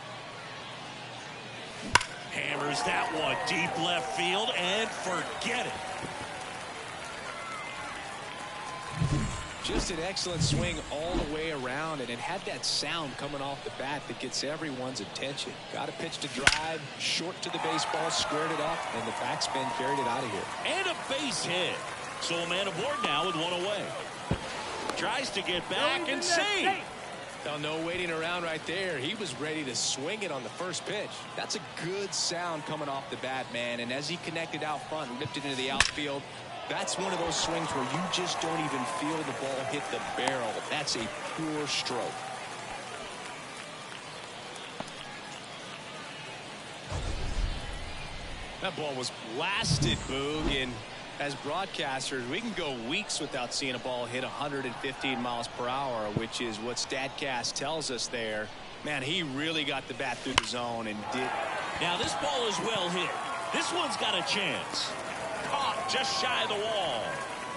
Hammers that one deep left field and forget it. Just an excellent swing all the way around, and it had that sound coming off the bat that gets everyone's attention. Got a pitch to drive, short to the baseball, squared it up, and the backspin carried it out of here. And a base hit. So a man aboard now with one away. Tries to get back and save. Oh, no waiting around right there. He was ready to swing it on the first pitch. That's a good sound coming off the bat, man. And as he connected out front and ripped it into the outfield, that's one of those swings where you just don't even feel the ball hit the barrel. That's a pure stroke. That ball was blasted, Boog, and as broadcasters, we can go weeks without seeing a ball hit 115 miles per hour, which is what StatCast tells us there. Man, he really got the bat through the zone and did. Now this ball is well hit. This one's got a chance. Caught just shy of the wall.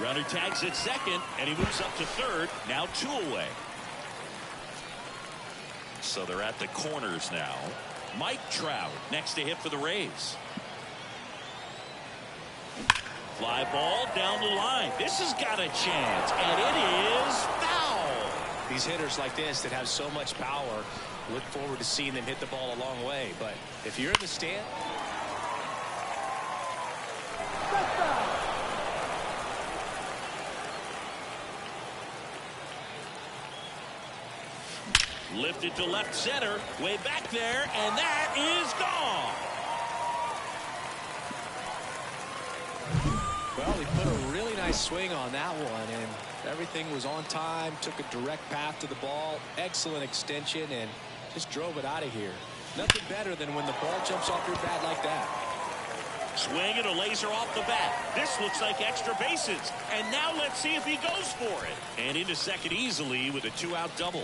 Runner tags at second, and he moves up to third. Now 2 away. So they're at the corners now. Mike Trout next to hit for the Rays. Fly ball down the line. This has got a chance, and it is foul. These hitters like this that have so much power, look forward to seeing them hit the ball a long way. But if you're in the stand, lifted to left center, way back there, and that is gone. well, he put a really nice swing on that one, and everything was on time, took a direct path to the ball, excellent extension, and just drove it out of here. Nothing better than when the ball jumps off your bat like that. Swing and a laser off the bat. This looks like extra bases. And now let's see if he goes for it. And into second easily with a 2-out double.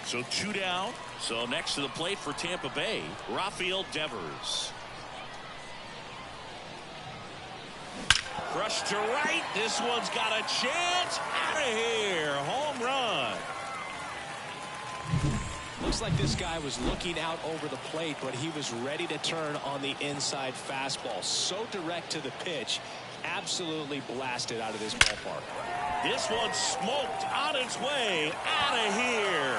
So 2 down. So next to the plate for Tampa Bay, Rafael Devers. Crushed to right. This one's got a chance. Out of here. Home run. Looks like this guy was looking out over the plate, but he was ready to turn on the inside fastball. So direct to the pitch. Absolutely blasted out of this ballpark. This one smoked on its way out of here.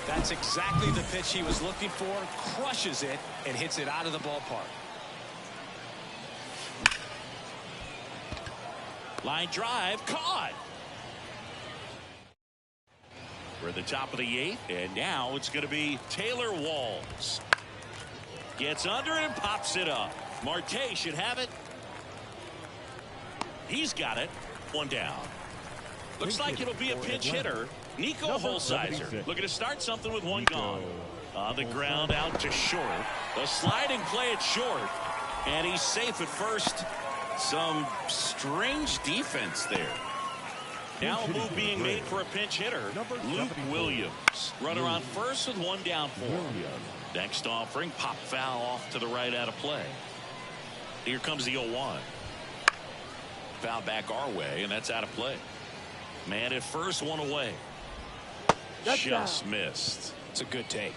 That's exactly the pitch he was looking for. Crushes it and hits it out of the ballpark. Line drive caught. We're at the top of the 8th, and now it's going to be Taylor Walls. Gets under and pops it up. Marte should have it. He's got it. 1 down. Looks like it'll be a pinch hitter. Nico Holsizer looking to start something with one gone. On the ground, out to short. The sliding play at short. And he's safe at first. Some strange defense there. Now a move being made for a pinch hitter. Luke Williams. Runner on first with one down for him. Next offering, pop foul off to the right out of play. Here comes the 0-1. Foul back our way, and that's out of play. Man at first, one away. Just missed. It's a good take.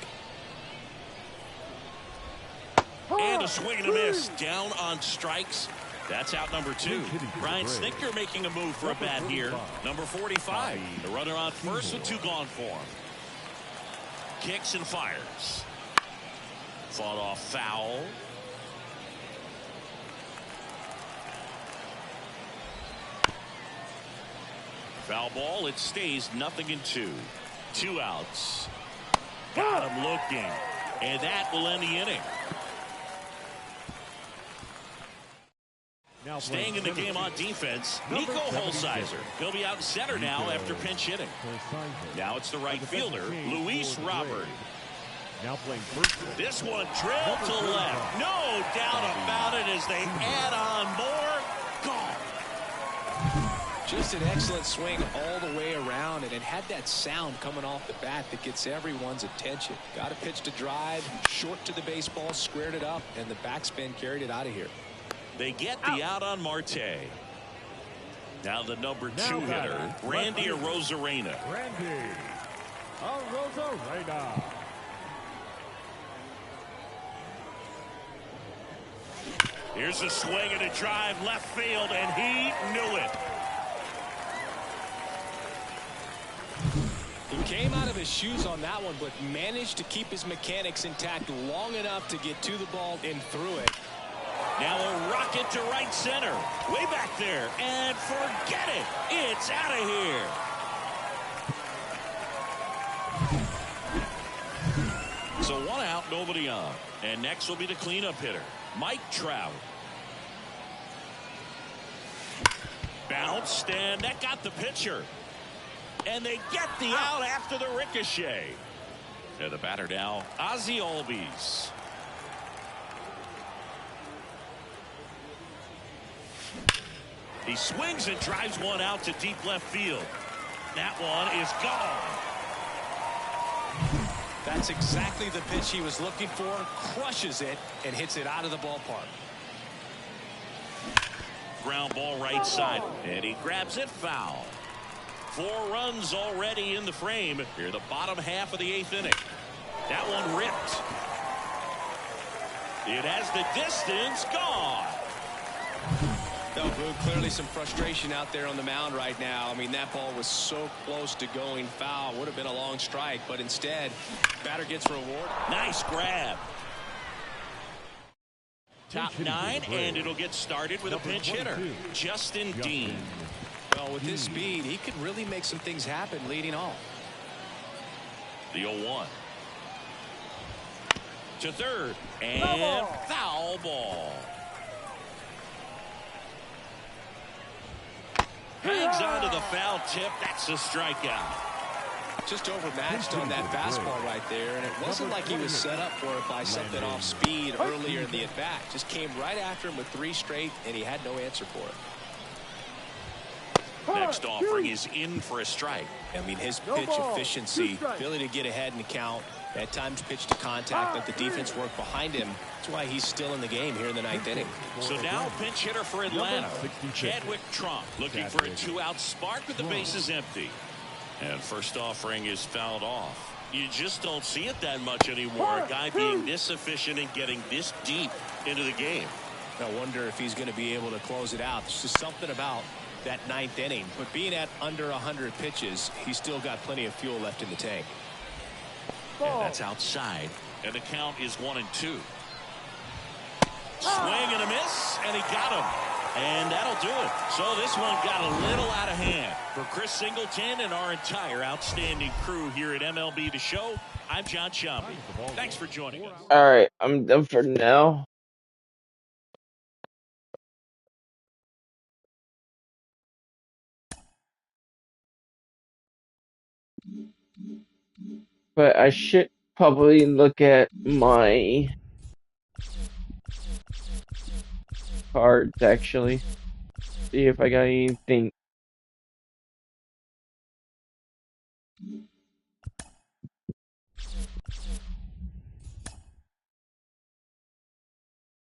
And a swing and a miss. Down on strikes. That's out number 2. Ryan Snitker making a move for a bat here. Number 45. The runner on first with 2 gone for him. Kicks and fires. Fought off foul. Foul ball. It stays 0-2. 2 outs. Got him looking. And that will end the inning. Staying in the game on defense, Nico Holsizer. He'll be out in center now after pinch hitting. Now it's the right fielder, Luis Robert. This one drilled to left. No doubt about it as they add on more. Gone. Just an excellent swing all the way around, and it had that sound coming off the bat that gets everyone's attention. Got a pitch to drive, short to the baseball, squared it up, and the backspin carried it out of here. They get the out on Marte. Now the number 2 hitter, Randy Arozarena. Randy Arozarena. Here's a swing and a drive left field, and he knew it. He came out of his shoes on that one, but managed to keep his mechanics intact long enough to get to the ball and through it. Now a rocket to right center. Way back there. And forget it. It's out of here. So 1 out, nobody on. And next will be the cleanup hitter, Mike Trout. Bounced, and that got the pitcher. And they get the out after the ricochet. And the batter now, Ozzie Albies. He swings and drives one out to deep left field. That one is gone. That's exactly the pitch he was looking for. Crushes it and hits it out of the ballpark. Ground ball right side. And he grabs it foul. 4 runs already in the frame. Here the bottom half of the 8th inning. That one ripped. It has the distance. Gone. No, Boog, clearly some frustration out there on the mound right now. I mean, that ball was so close to going foul. Would have been a long strike, but instead, batter gets reward. Nice grab. Top 9, and it'll get started with a pinch hitter, Justin Dean. Well, with his speed, he could really make some things happen leading off. The 0-1. To third, and foul ball. Hangs on to the foul tip. That's a strikeout. Just overmatched on that fastball right there, and it wasn't like he was set up for it by something off speed earlier in the at-bat. Just came right after him with 3 straight, and he had no answer for it. Next offering is in for a strike. I mean, his pitch efficiency, ability to get ahead in the count, at times pitch to contact, let the defense work behind him. That's why he's still in the game here in the 9th inning. So now pinch hitter for Atlanta, Chadwick Trump, looking for a 2-out spark with the bases empty. And first offering is fouled off. You just don't see it that much anymore. A guy being this efficient and getting this deep into the game. I wonder if he's going to be able to close it out. There's just something about that 9th inning. But being at under 100 pitches, he's still got plenty of fuel left in the tank. And that's outside. And the count is 1-2. Swing and a miss, and he got him. And that'll do it. So this one got a little out of hand. For Chris Singleton and our entire outstanding crew here at MLB The Show, I'm John Shambi. Thanks for joining us. All right, I'm done for now. But I should probably look at my cards, actually. See if I got anything.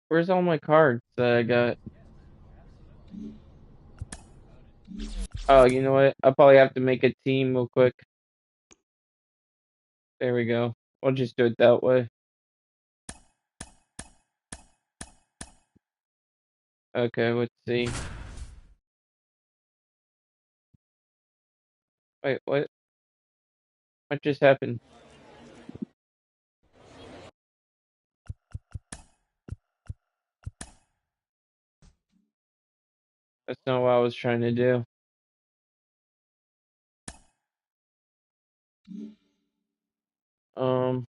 Where's all my cards that I got? Oh, you know what? I'll probably have to make a team real quick. There we go. I'll just do it that way. Okay, let's see. Wait, what? What just happened? That's not what I was trying to do. Um,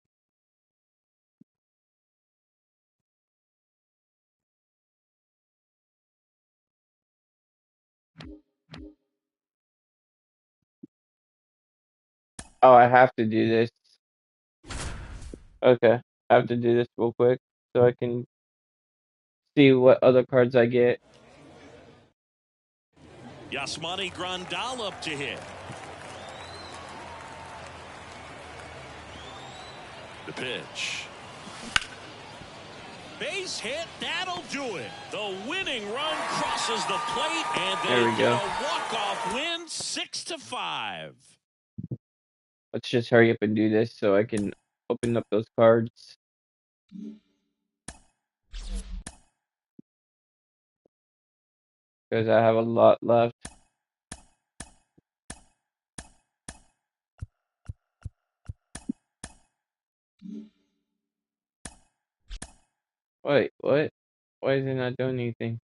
oh, I have to do this. Okay, I have to do this real quick so I can see what other cards I get. Yasmani Grandal up to hit. The pitch. Base hit, that'll do it. The winning run crosses the plate, and they get a walk-off win, 6-5. Let's just hurry up and do this so I can open up those cards. Because I have a lot left. Wait, what? Why is it not doing anything?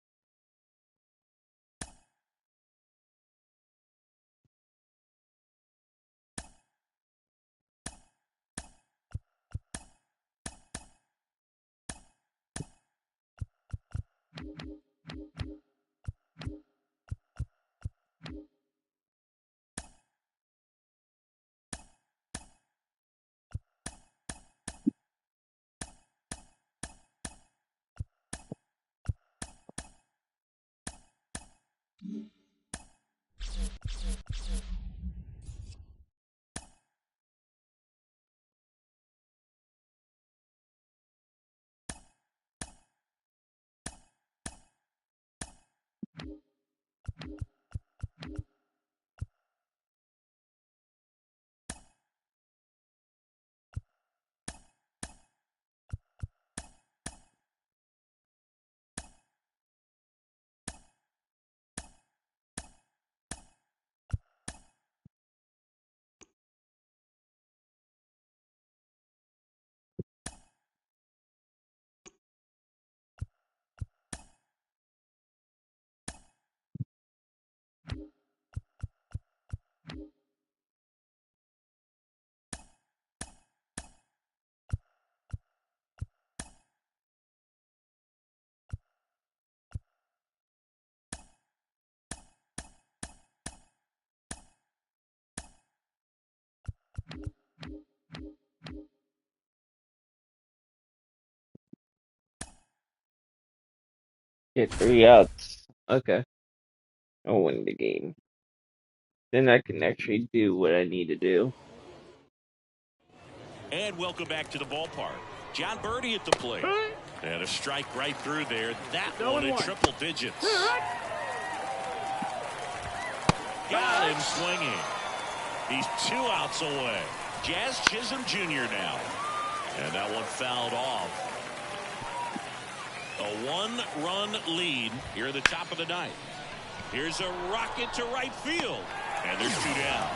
Get 3 outs. Okay. I'll win the game. Then I can actually do what I need to do. And welcome back to the ballpark. John Birdie at the plate. And a strike right through there. That one in triple digits. Got him swinging. He's 2 outs away. Jazz Chisholm Jr. now. And that one fouled off. A 1-run lead here at the top of the ninth. Here's a rocket to right field. And there's 2 down.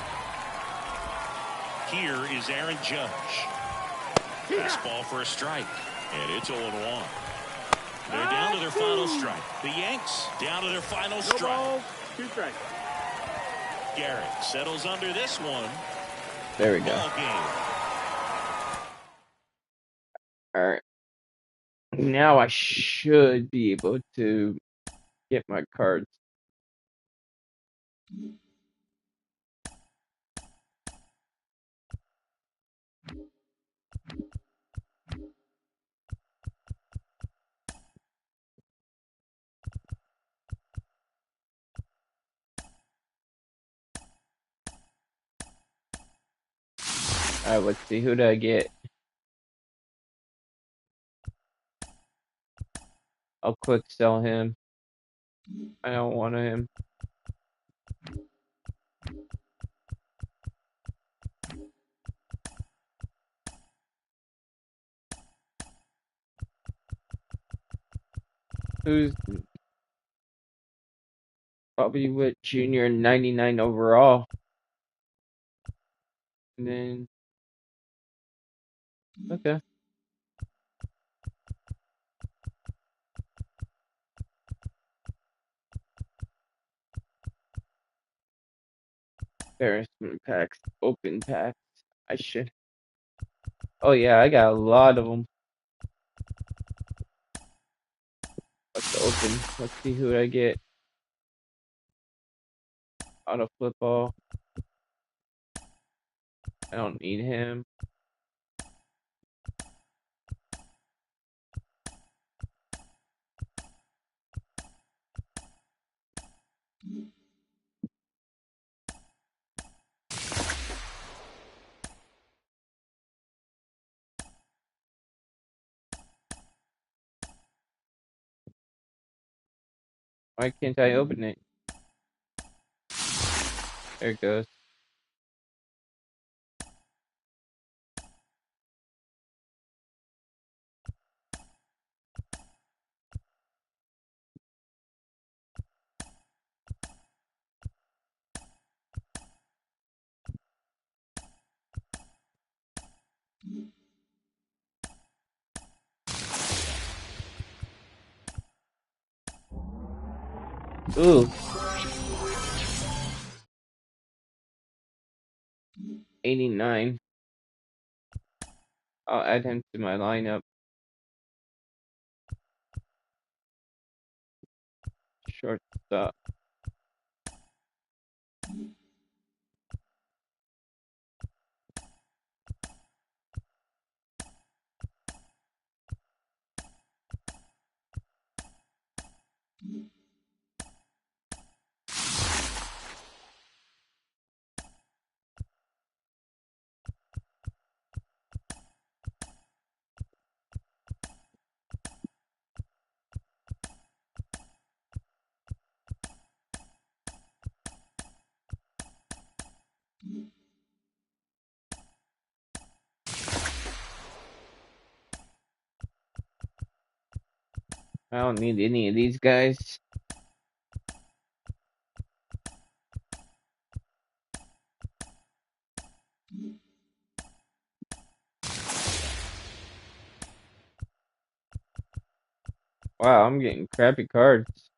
Here is Aaron Judge. Fastball for a strike. And it's 0-1. They're down to their final strike. The Yanks down to their final strike. Ball, 2 strikes. Garrett settles under this one. There we go. Ball game. Alright. Now I should be able to get my cards. Alright, let's see. Who do I get? I'll quick sell him. I don't want him. Who's probably with Junior 99 overall? And then, okay. Embarrassment packs, open packs. I should. Oh yeah, I got a lot of them. Let's open. Let's see who I get. Auto football. I don't need him. Why can't I open it? There it goes. Ooh. 89. I'll add him to my lineup. Shortstop. I don't need any of these guys. Wow, I'm getting crappy cards.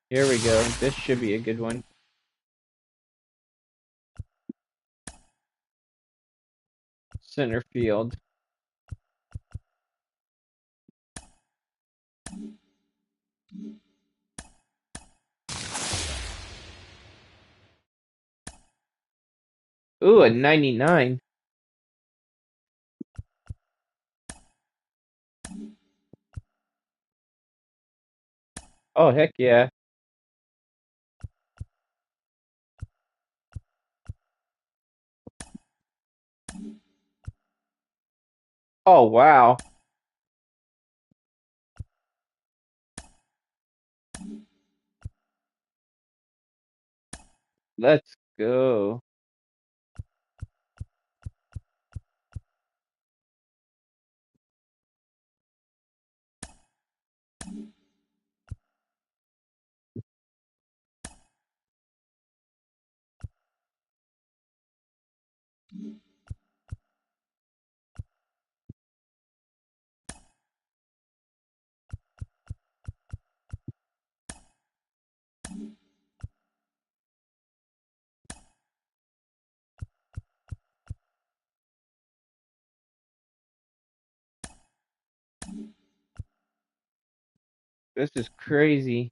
Here we go. This should be a good one. Center field. Ooh, a 99. Oh, heck yeah. Oh, wow. Let's go. This is crazy.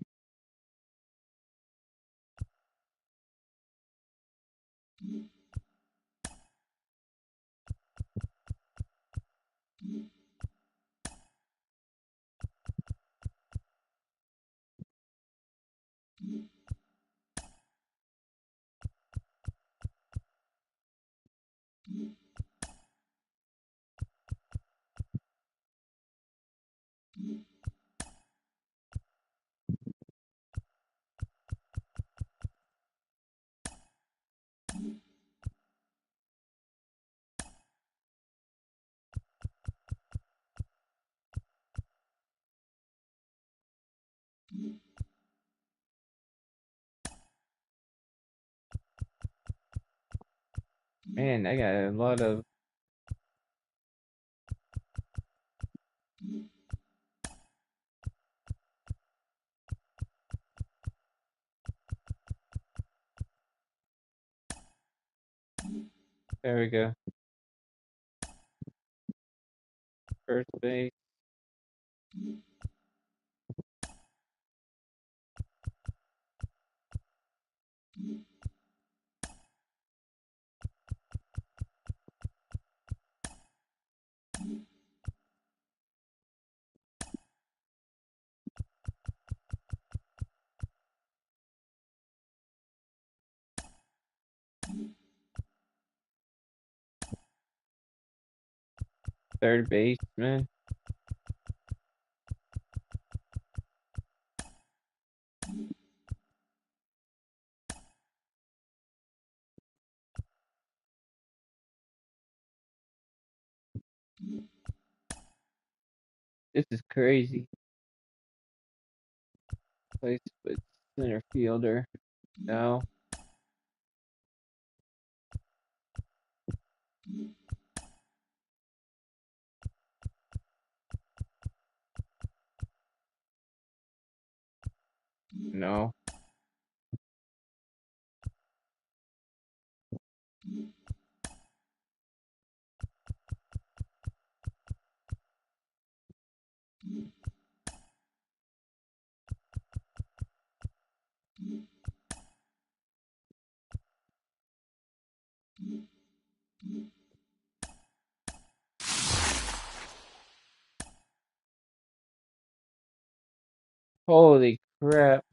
Man, I got a lot of. There we go. First base. Third baseman. This is crazy. Place with center fielder. No. No. Holy crap.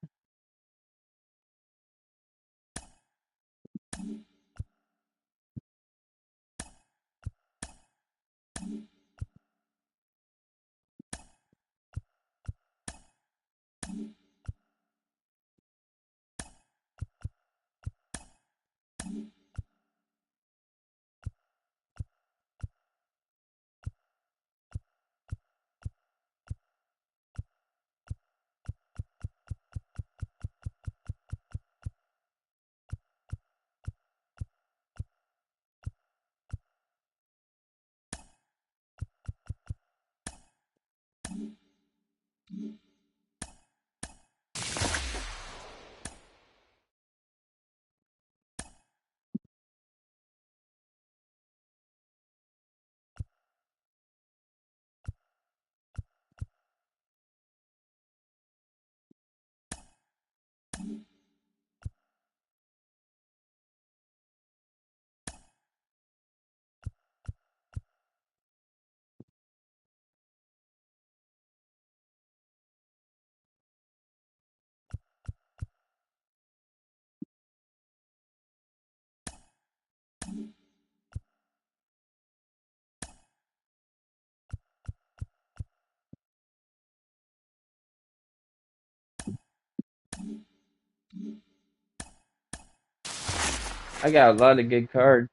I got a lot of good cards.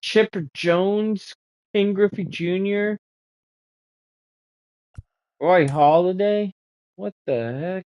Chipper Jones, King Griffey Jr., Roy Halladay. What the heck?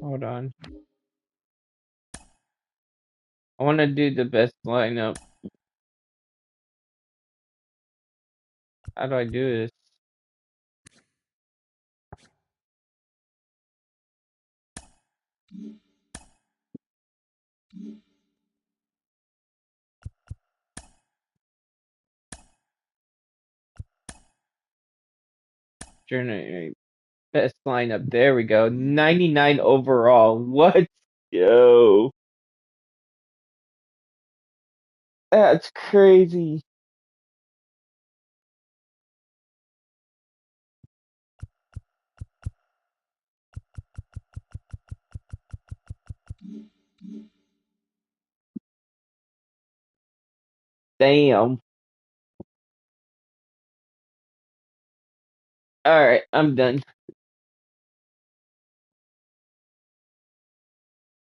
Hold on. I want to do the best lineup. How do I do this? Journey best lineup. There we go. 99 overall. What? Yo. That's crazy. Damn. Alright, I'm done.